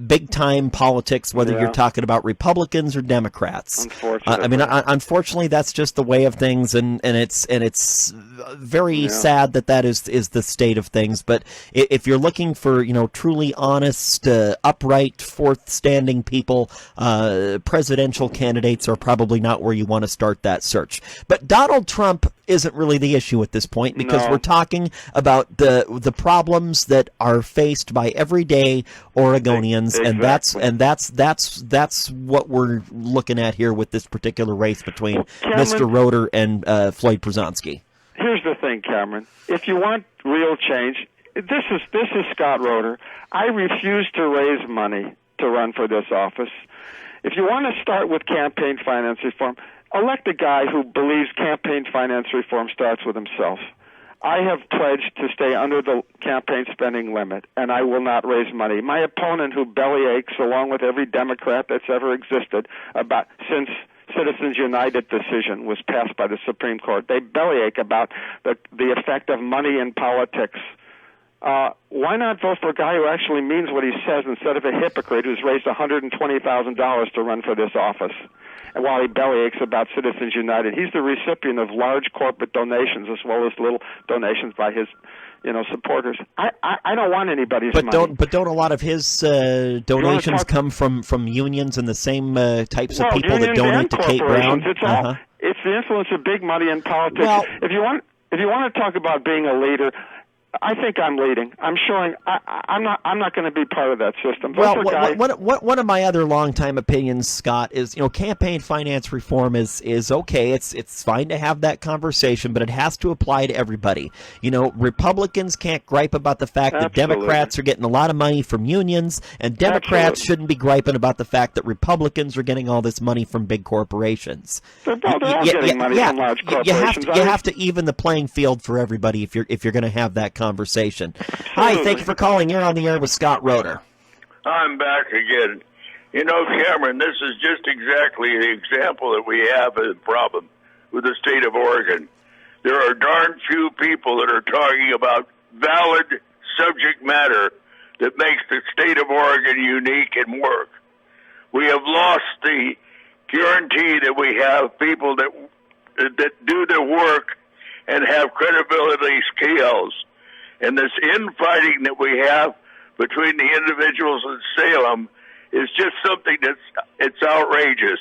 big-time politics, whether you're talking about Republicans or Democrats. Unfortunately. Unfortunately, that's just the way of things, and it's very sad that is the state of things. But if you're looking for truly honest, upright, forth-standing people, presidential candidates are probably not where you want to start that search. But Donald Trump isn't really the issue at this point, because we're talking about the problems that are faced by everyday Oregonians, exactly. and that's what we're looking at here with this particular race between Mr. Rohter and Floyd Przanski. Here's the thing, Cameron. If you want real change, this is Scott Rohter. I refuse to raise money to run for this office. If you want to start with campaign finance reform, elect a guy who believes campaign finance reform starts with himself. I have pledged to stay under the campaign spending limit, and I will not raise money. My opponent, who bellyaches along with every Democrat that's ever existed since Citizens United decision was passed by the Supreme Court, they bellyache about the effect of money in politics. Why not vote for a guy who actually means what he says instead of a hypocrite who's raised $120,000 to run for this office? And while he bellyaches about Citizens United, he's the recipient of large corporate donations as well as little donations by his supporters. I don't want anybody's money. But don't a lot of his donations come from unions and the same types of people that donate to Kate Brown? It's the influence of big money in politics. Well, if you want to talk about being a leader, I think I'm leading. I'm showing. I'm not going to be part of that system. One of my other longtime opinions, Scott, is campaign finance reform is okay. It's fine to have that conversation, but it has to apply to everybody. Republicans can't gripe about the fact that Democrats are getting a lot of money from unions, and Democrats shouldn't be griping about the fact that Republicans are getting all this money from big corporations. They're all getting money from large corporations. You have to even the playing field for everybody if you're going to have that conversation. Hi, thank you for calling. You're on the air with Scott Rohter. I'm back again. Cameron, this is just exactly the example that we have of the problem with the state of Oregon. There are darn few people that are talking about valid subject matter that makes the state of Oregon unique and work. We have lost the guarantee that we have people that do their work and have credibility skills. And this infighting that we have between the individuals in Salem is just something it's outrageous.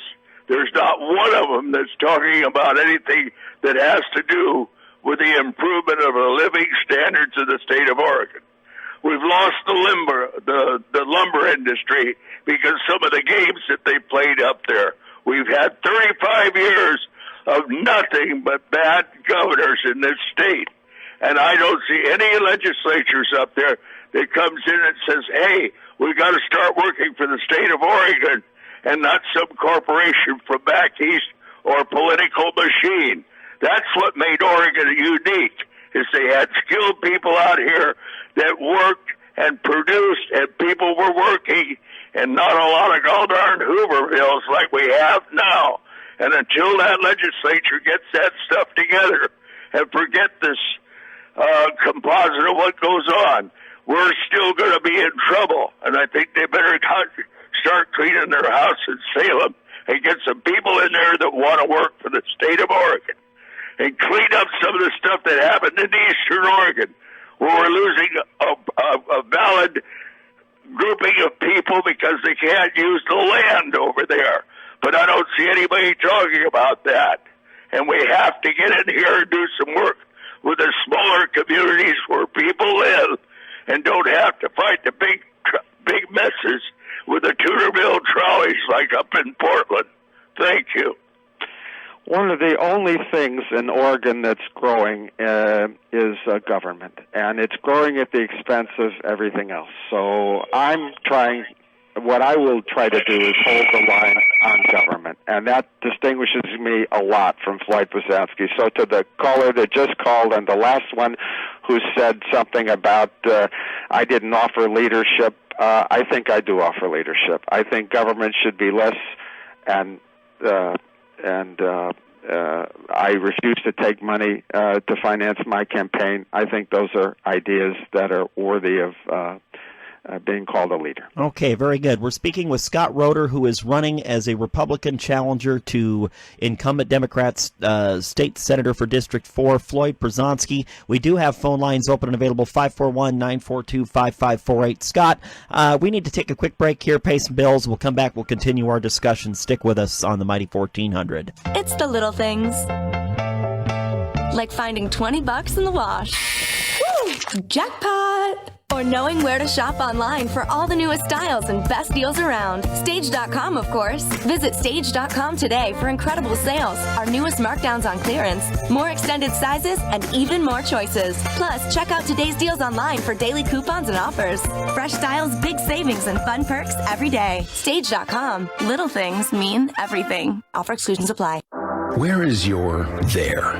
There's not one of them that's talking about anything that has to do with the improvement of the living standards of the state of Oregon. We've lost the lumber industry because some of the games that they played up there. We've had 35 years of nothing but bad governors in this state. And I don't see any legislatures up there that comes in and says, hey, we got to start working for the state of Oregon and not some corporation from back east or political machine. That's what made Oregon unique, is they had skilled people out here that worked and produced, and people were working and not a lot of gall-darn Hoovervilles like we have now. And until that legislature gets that stuff together and forget this composite of what goes on, we're still going to be in trouble. And I think they better start cleaning their house in Salem and get some people in there that want to work for the state of Oregon and clean up some of the stuff that happened in eastern Oregon, where we're losing a valid grouping of people because they can't use the land over there. But I don't see anybody talking about that. And we have to get in here and do some work with the smaller communities where people live and don't have to fight the big messes with the Tudorville trolleys like up in Portland. Thank you. One of the only things in Oregon that's growing is government, and it's growing at the expense of everything else. So what I will try to do is hold the line on government, and that distinguishes me a lot from Floyd Posanski. So to the caller that just called and the last one who said something about I didn't offer leadership, I think I do offer leadership. I think government should be less, and I refuse to take money to finance my campaign. I think those are ideas that are worthy of being called a leader. Okay, very good. We're speaking with Scott Rohter, who is running as a Republican challenger to incumbent Democrats state senator for District 4, Floyd Posanski. We do have phone lines open and available, 541-942-5548. Scott, we need to take a quick break here, pay some bills. We'll come back. We'll continue our discussion. Stick with us on the Mighty 1400. It's the little things, like finding $20 in the wash. Woo! Jackpot! Or knowing where to shop online for all the newest styles and best deals around. Stage.com, of course. Visit Stage.com today for incredible sales, our newest markdowns on clearance, more extended sizes, and even more choices. Plus, check out today's deals online for daily coupons and offers. Fresh styles, big savings, and fun perks every day. Stage.com. Little things mean everything. Offer exclusions apply. Where is your there?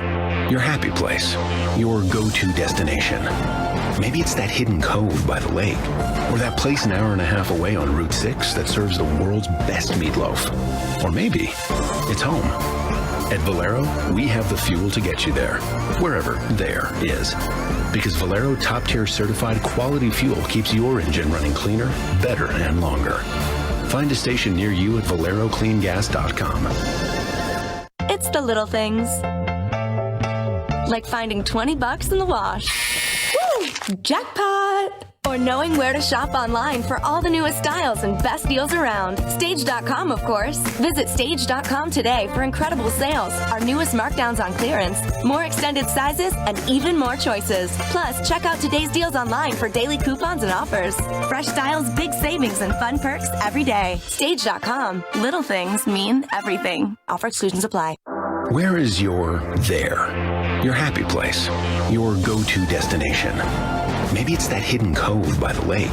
Your happy place? Your go-to destination? Maybe it's that hidden cove by the lake, or that place an hour and a half away on Route 6 that serves the world's best meatloaf. Or maybe it's home. At Valero, we have the fuel to get you there, wherever there is. Because Valero top-tier certified quality fuel keeps your engine running cleaner, better, and longer. Find a station near you at ValeroCleanGas.com. It's the little things, like finding $20 in the wash. Woo! Jackpot! Or knowing where to shop online for all the newest styles and best deals around. Stage.com, of course. Visit Stage.com today for incredible sales, our newest markdowns on clearance, more extended sizes, and even more choices. Plus, check out today's deals online for daily coupons and offers. Fresh styles, big savings, and fun perks every day. Stage.com. Little things mean everything. Offer exclusions apply. Where is your there? Your happy place? Your go-to destination? Maybe it's that hidden cove by the lake,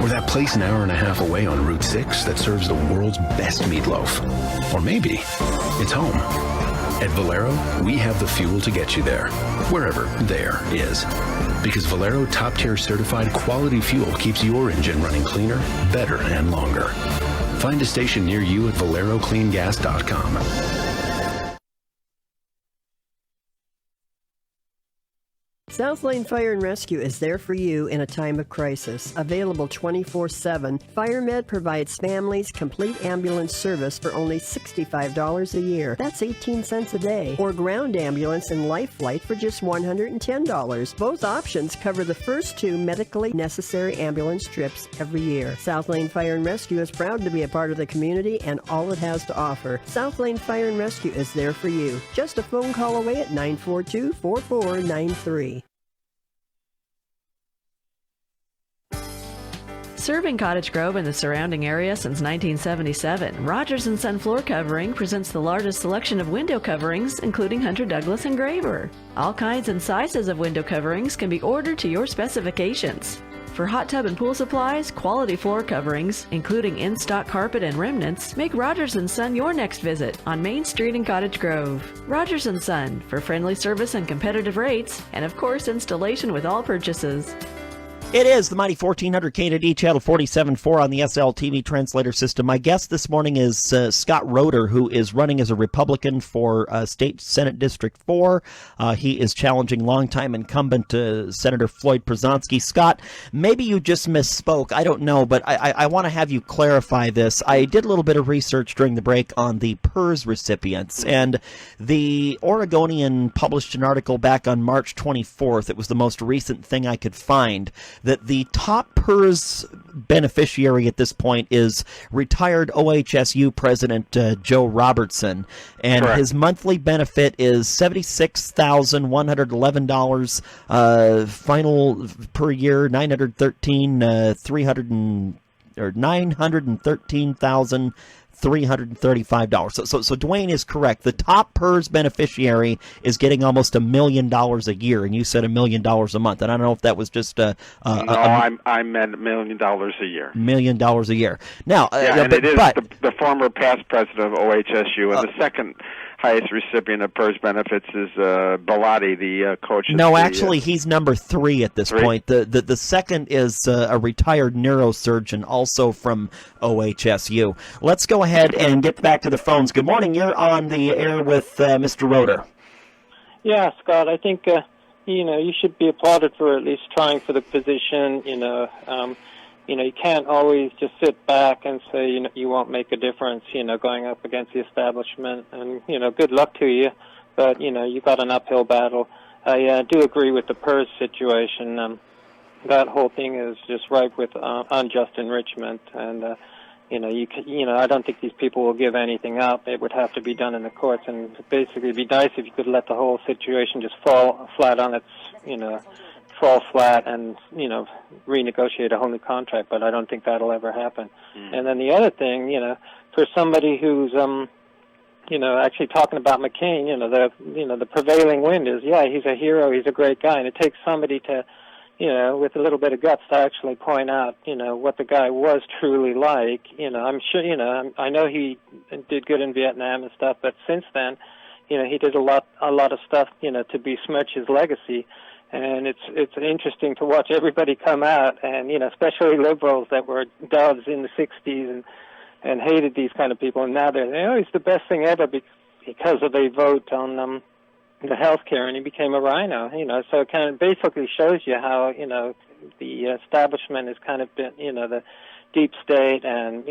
or that place an hour and a half away on Route 6 that serves the world's best meatloaf. Or maybe it's home. At Valero, we have the fuel to get you there, wherever there is. Because Valero top-tier certified quality fuel keeps your engine running cleaner, better, and longer. Find a station near you at ValeroCleanGas.com. Southland Fire and Rescue is there for you in a time of crisis. Available 24/7, FireMed provides families complete ambulance service for only $65 a year. That's 18 cents a day. Or ground ambulance and life flight for just $110. Both options cover the first 2 medically necessary ambulance trips every year. Southland Fire and Rescue is proud to be a part of the community and all it has to offer. Southland Fire and Rescue is there for you. Just a phone call away at 942-4493. Serving Cottage Grove and the surrounding area since 1977, Rogers & Son Floor Covering presents the largest selection of window coverings, including Hunter Douglas and Graver. All kinds and sizes of window coverings can be ordered to your specifications. For hot tub and pool supplies, quality floor coverings, including in-stock carpet and remnants, make Rogers & Son your next visit on Main Street in Cottage Grove. Rogers & Son, for friendly service and competitive rates, and of course installation with all purchases. It is the mighty 1400 KNND channel 47.4 on the SLTV translator system. My guest this morning is Scott Rohter, who is running as a Republican for State Senate District 4. He is challenging longtime incumbent Senator Floyd Przonski. Scott, maybe you just misspoke. I don't know, but I want to have you clarify this. I did a little bit of research during the break on the PERS recipients, and the Oregonian published an article back on March 24th. It was the most recent thing I could find, that the top PERS beneficiary at this point is retired OHSU President Joe Robertson, and Correct. His monthly benefit is $76,111 final per year, $913,335. So Dwayne is correct. The top PERS beneficiary is getting almost $1 million a year, and you said $1 million a month. And I don't know if that was just I meant $1 million a year. $1 million a year. Now, and it is the former past president of OHSU, and the second highest recipient of PERS benefits is Bellotti, the coach. No, actually, he's number 3 at this point. The second is a retired neurosurgeon, also from OHSU. Let's go ahead and get back to the phones. Good morning. You're on the air with Mr. Rohter. Yeah, Scott, I think you should be applauded for at least trying for the position. You can't always just sit back and say, you won't make a difference, going up against the establishment. And, good luck to you. But, you've got an uphill battle. I do agree with the PERS situation. That whole thing is just ripe with unjust enrichment. And, I don't think these people will give anything up. It would have to be done in the courts. And basically it'd be nice if you could let the whole situation just fall flat on its, fall flat and, renegotiate a whole new contract, but I don't think that'll ever happen. And then the other thing, for somebody who's, actually talking about McCain, the prevailing wind is, he's a hero, he's a great guy, and it takes somebody to, with a little bit of guts to actually point out, what the guy was truly like. I'm sure, I know he did good in Vietnam and stuff, but since then, he did a lot of stuff, to besmirch his legacy. And it's interesting to watch everybody come out, and especially liberals that were doves in the '60s and hated these kind of people, and now they're saying, he's the best thing ever because of a vote on the health care, and he became a rhino. So it kind of basically shows you how the establishment has kind of been the deep state, and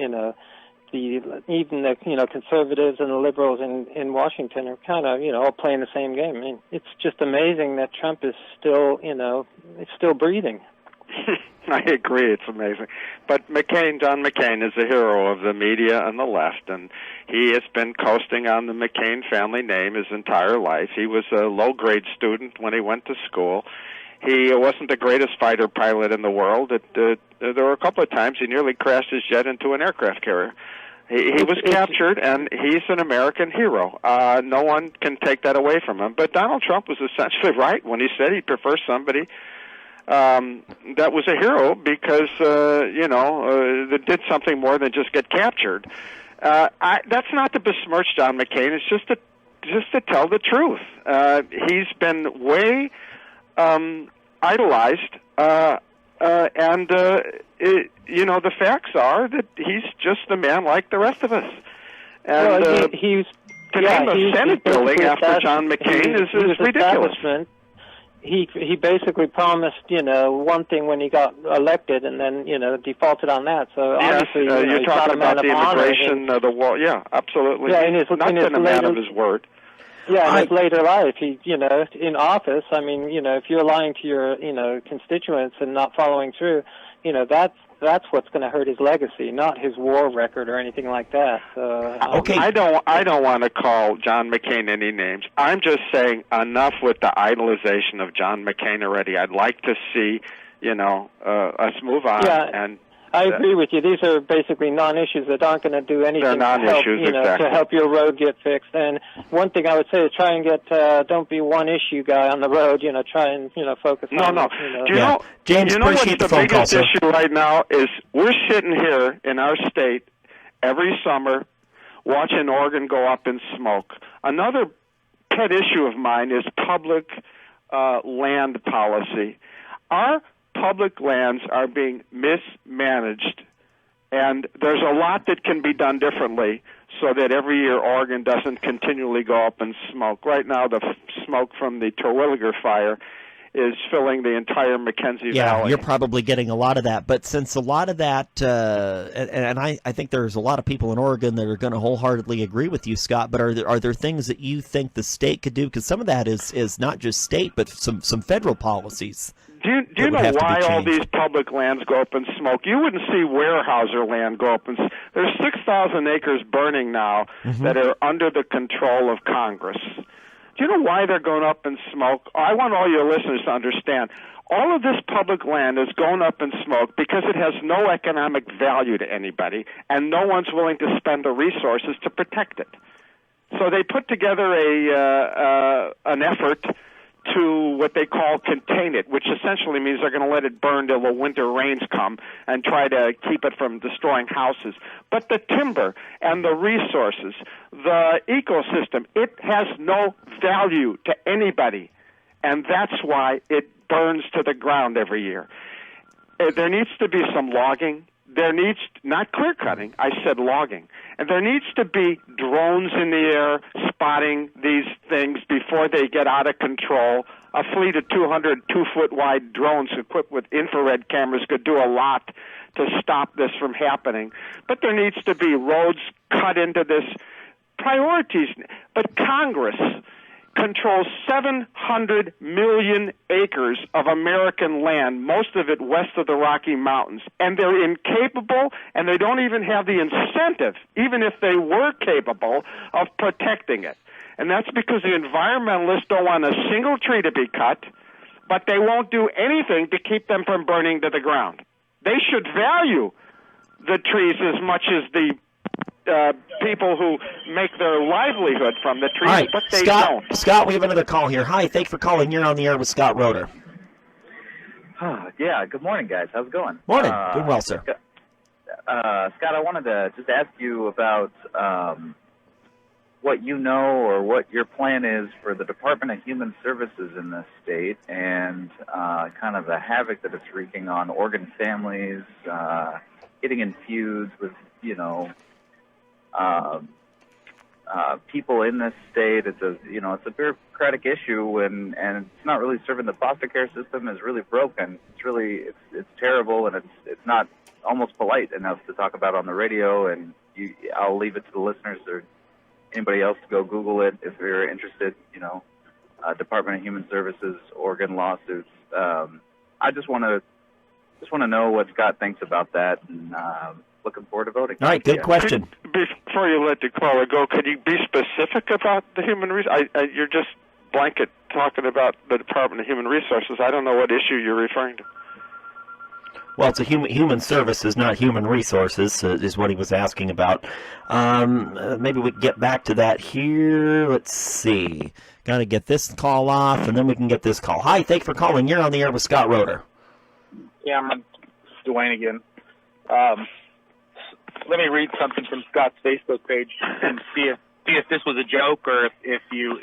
even the conservatives and the liberals in Washington are kind of all playing the same game. I mean, it's just amazing that Trump is still still breathing. I agree, it's amazing. But John McCain is a hero of the media and the left, and he has been coasting on the McCain family name his entire life. He was a low-grade student when he went to school. He wasn't the greatest fighter pilot in the world. There were a couple of times he nearly crashed his jet into an aircraft carrier. He was captured, and he's an American hero. No one can take that away from him. But Donald Trump was essentially right when he said he prefers somebody that was a hero because, that did something more than just get captured. That's not to besmirch John McCain. It's just to tell the truth. He's been way idolized, and the facts are that he's just a man like the rest of us. And to name a Senate building after John McCain is ridiculous. He basically promised, one thing when he got elected, and then, defaulted on that. So obviously, you're he's talking not a man about the of honor. immigration, the wall. Yeah, absolutely. Yeah, not been a man of his word. Yeah, in his later life, he, in office, I mean, if you're lying to your, constituents and not following through, that's what's going to hurt his legacy, not his war record or anything like that. Okay, I don't want to call John McCain any names. I'm just saying enough with the idolization of John McCain already. I'd like to see, us move on. Yeah. And I agree with you. These are basically non-issues that aren't going to do anything to help, exactly. to help your road get fixed. And one thing I would say is try and get, don't be one issue guy on the road. Try and focus on. No. James, what's appreciate the the phone biggest call, issue right now is we're sitting here in our state every summer watching Oregon go up in smoke. Another pet issue of mine is public land policy. Our public lands are being mismanaged, and there's a lot that can be done differently so that every year Oregon doesn't continually go up in smoke. Right now, the smoke from the Terwilliger fire is filling the entire Mackenzie Valley. Yeah, you're probably getting a lot of that. But since a lot of that, and I think there's a lot of people in Oregon that are going to wholeheartedly agree with you, Scott, but are there things that you think the state could do? Because some of that is not just state, but some federal policies. Do you know why all these public lands go up in smoke? You wouldn't see Weyerhaeuser land go up in smoke. There's 6,000 acres burning now that are under the control of Congress. Do you know why they're going up in smoke? I want all your listeners to understand. All of this public land is going up in smoke because it has no economic value to anybody, and no one's willing to spend the resources to protect it. So they put together an effort to what they call contain it, which essentially means they're going to let it burn till the winter rains come and try to keep it from destroying houses. But the timber and the resources, the ecosystem, it has no value to anybody, and that's why it burns to the ground every year. There needs to be some logging. There needs, not clear cutting, I said logging. And there needs to be drones in the air spotting these things before they get out of control. A fleet of 200 2-foot wide drones equipped with infrared cameras could do a lot to stop this from happening. But there needs to be roads cut into this. Priorities. But Congress controls 700 million acres of American land, most of it west of the Rocky Mountains, and they're incapable, and they don't even have the incentive, even if they were capable, of protecting it. And that's because the environmentalists don't want a single tree to be cut, but they won't do anything to keep them from burning to the ground. They should value the trees as much as the people who make their livelihood from the trees, right, but they don't. Scott, we have another call here. Hi, thanks for calling. You're on the air with Scott Rohter. Yeah, good morning, guys. How's it going? Morning. Doing well, sir. Scott, I wanted to just ask you about what you know or what your plan is for the Department of Human Services in this state and kind of the havoc that it's wreaking on Oregon families, getting in feuds with, people in this state. It's a bureaucratic issue, and it's not really serving the foster care system. Is really broken. It's terrible, and it's not almost polite enough to talk about on the radio. And I'll leave it to the listeners or anybody else to go Google it if you're interested. Department of Human Services, Oregon lawsuits. I just want to know what Scott thinks about that, and looking forward to voting. All right, good question. Before you let the caller go, could you be specific about the human resources? You're just blanket talking about the Department of Human Resources. I don't know what issue you're referring to. Well, it's a human services, not human resources, is what he was asking about. Maybe we can get back to that here. Let's see. Got to get this call off, and then we can get this call. Hi, thanks for calling. You're on the air with Scott Rohter. Yeah, I'm Dwayne again. Let me read something from Scott's Facebook page and see if this was a joke or if you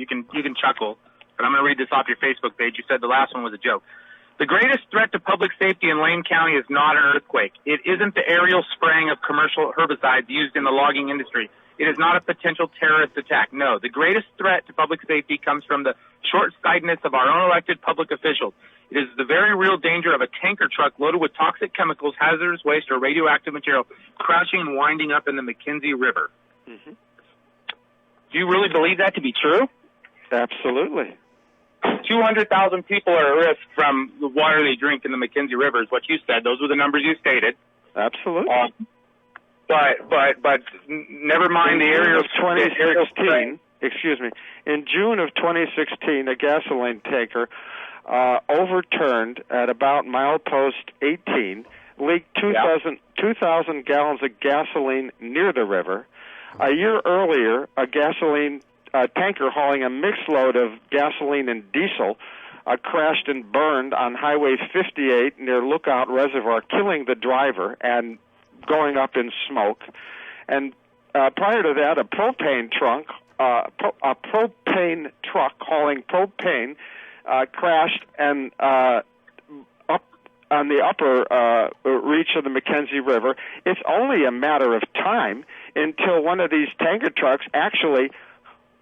can chuckle. But I'm going to read this off your Facebook page. You said the last one was a joke. The greatest threat to public safety in Lane County is not an earthquake. It isn't the aerial spraying of commercial herbicides used in the logging industry. It is not a potential terrorist attack. No, the greatest threat to public safety comes from the short-sightedness of our own elected public officials. It is the very real danger of a tanker truck loaded with toxic chemicals, hazardous waste, or radioactive material crashing and winding up in the Mackenzie River. Mm-hmm. Do you really believe that to be true? Absolutely. 200,000 people are at risk from the water they drink in the Mackenzie River is what you said. Those were the numbers you stated. Absolutely. But never mind the area of 2016. Excuse me. In June of 2016, a gasoline tanker overturned at about milepost 18, leaked 2,000 gallons of gasoline near the river. A year earlier, a gasoline tanker hauling a mixed load of gasoline and diesel crashed and burned on Highway 58 near Lookout Reservoir, killing the driver and going up in smoke. And prior to that, a propane truck hauling propane crashed and on the upper reach of the Mackenzie River, it's only a matter of time until one of these tanker trucks actually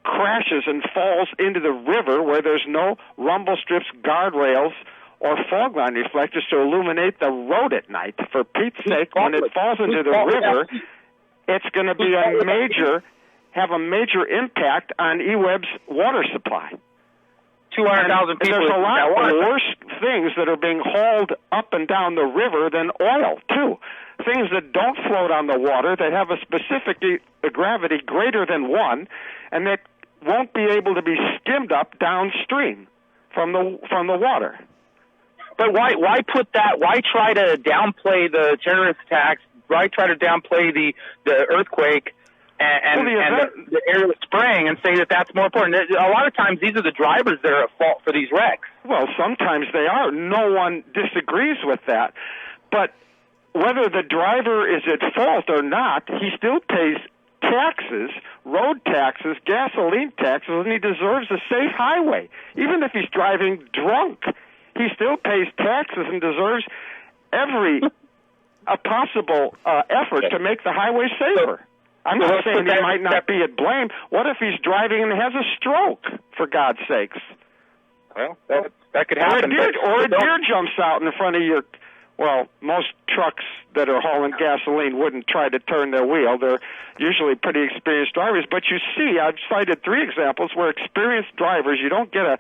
crashes and falls into the river where there's no rumble strips, guardrails, or fog line reflectors to illuminate the road at night. For Pete's sake, when it falls into the river, it's going to be have a major impact on eWeb's water supply. 200,000 people. There's a lot worse things that are being hauled up and down the river than oil, too. Things that don't float on the water, that have a gravity greater than 1, and that won't be able to be skimmed up downstream from the water. But why put that? Why try to downplay the terrorist attacks? Why try to downplay the earthquake and the area of spraying and say that that's more important? A lot of times these are the drivers that are at fault for these wrecks. Well, sometimes they are. No one disagrees with that. But whether the driver is at fault or not, he still pays taxes, road taxes, gasoline taxes, and he deserves a safe highway. Even if he's driving drunk, he still pays taxes and deserves every possible effort to make the highway safer. I'm not saying he might not be at blame. What if he's driving and has a stroke, for God's sakes? Well, that could happen. Or a deer jumps out in front of your... Well, most trucks that are hauling gasoline wouldn't try to turn their wheel. They're usually pretty experienced drivers. But you see, I've cited 3 examples where experienced drivers, you don't get a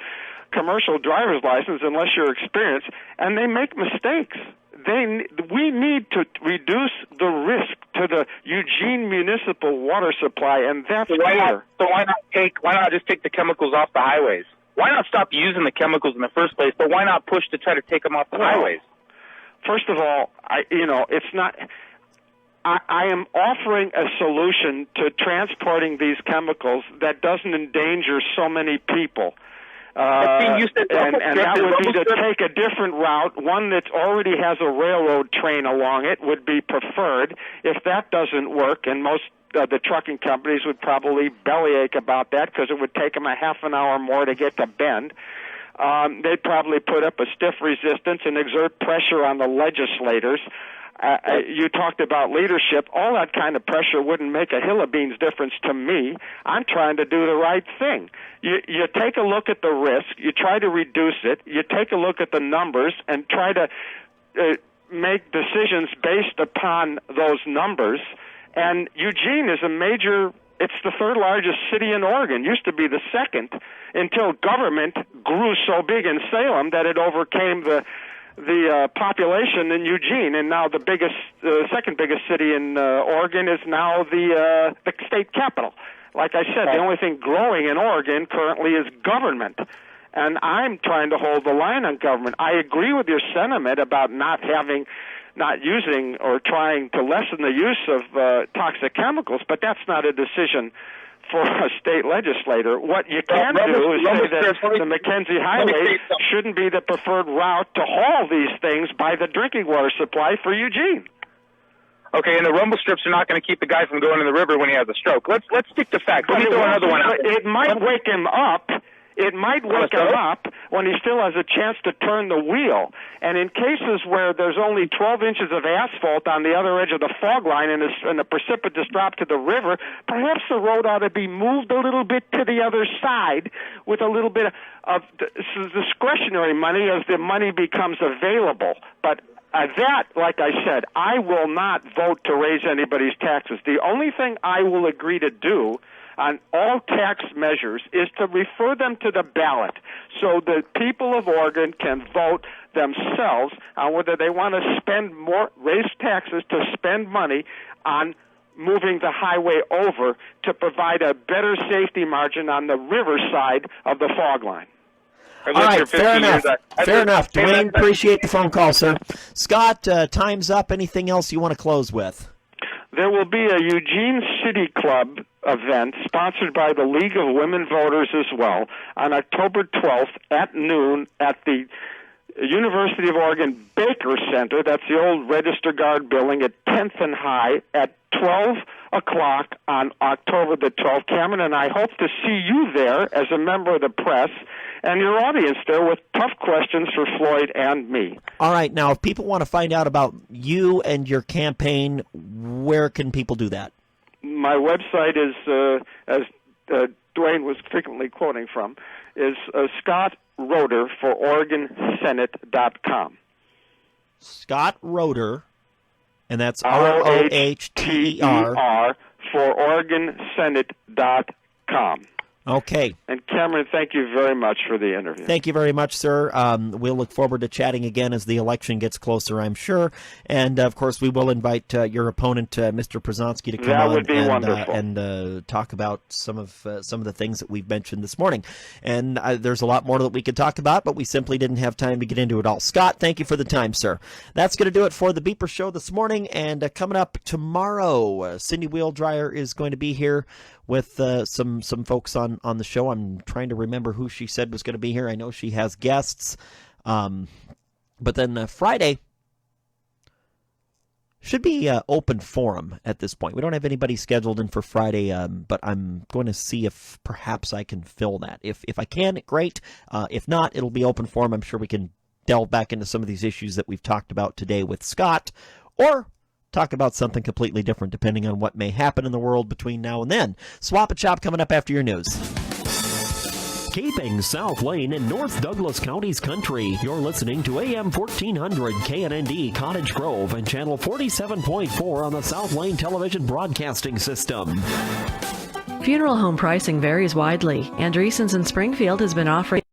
commercial driver's license unless you're experienced, and they make mistakes. We need to reduce the risk to the Eugene municipal water supply, and that's clear. So why not just take the chemicals off the highways? Why not stop using the chemicals in the first place? But why not push to try to take them off the highways? First of all, it's not. I am offering a solution to transporting these chemicals that doesn't endanger so many people. And that would be to take a different route, one that already has a railroad train along it would be preferred. If that doesn't work, and most the trucking companies would probably bellyache about that because it would take them a half an hour more to get to Bend, they'd probably put up a stiff resistance and exert pressure on the legislators. You talked about leadership. All that kind of pressure wouldn't make a hill of beans difference to me. I'm trying to do the right thing. You take a look at the risk. You try to reduce it. You take a look at the numbers and try to make decisions based upon those numbers. And Eugene is it's the 3rd largest city in Oregon. Used to be the 2nd until government grew so big in Salem that it overcame the population in Eugene, and now the second biggest city in Oregon is now the state capital. Like I said, the only thing growing in Oregon currently is government, and I'm trying to hold the line on government. I agree with your sentiment about not using or trying to lessen the use of toxic chemicals, but that's not a decision for a state legislator. What you can do is say that the Mackenzie Highway shouldn't be the preferred route to haul these things by the drinking water supply for Eugene. Okay, and the rumble strips are not going to keep the guy from going in the river when he has a stroke. Let's stick to facts. Let me throw another one out. It might wake him up. It might wake him up when he still has a chance to turn the wheel. And in cases where there's only 12 inches of asphalt on the other edge of the fog line and a precipitous drop to the river, perhaps the road ought to be moved a little bit to the other side with a little bit of discretionary money as the money becomes available. But that, like I said, I will not vote to raise anybody's taxes. The only thing I will agree to do on all tax measures is to refer them to the ballot so the people of Oregon can vote themselves on whether they want to raise taxes to spend money on moving the highway over to provide a better safety margin on the river side of the fog line. All right, fair enough. Fair enough. Dwayne, appreciate the phone call, sir. Scott, time's up. Anything else you want to close with? There will be a Eugene City Club event sponsored by the League of Women Voters as well on October 12th at noon at the University of Oregon Baker Center. That's the old Register Guard building at 10th and High at 12 o'clock on October the 12th. Cameron and I hope to see you there as a member of the press and your audience there with tough questions for Floyd and me. All right. Now, if people want to find out about you and your campaign, where can people do that? My website is, as Dwayne was frequently quoting from, is Scott Rohter for OregonSenate.com. Scott Rohter, and that's Rohter for OregonSenate.com. Okay. And Cameron, thank you very much for the interview. Thank you very much, sir. We'll look forward to chatting again as the election gets closer, I'm sure. And, of course, we will invite your opponent, Mr. Przonski, to come that on would be wonderful. and talk about some of the things that we've mentioned this morning. And there's a lot more that we could talk about, but we simply didn't have time to get into it all. Scott, thank you for the time, sir. That's going to do it for the Beeper Show this morning. And coming up tomorrow, Cindy Wheeldryer is going to be here with some folks on the show. I'm trying to remember who she said was going to be here. I know she has guests. But then Friday should be open forum at this point. We don't have anybody scheduled in for Friday, but I'm going to see if perhaps I can fill that. If I can, great. If not, it'll be open forum. I'm sure we can delve back into some of these issues that we've talked about today with Scott, or talk about something completely different depending on what may happen in the world between now and then. Swap and Chop coming up after your news. Keeping South Lane in North Douglas County's country. You're listening to AM 1400 KNND Cottage Grove and Channel 47.4 on the South Lane Television Broadcasting System. Funeral home pricing varies widely. Andreessen's in Springfield has been offering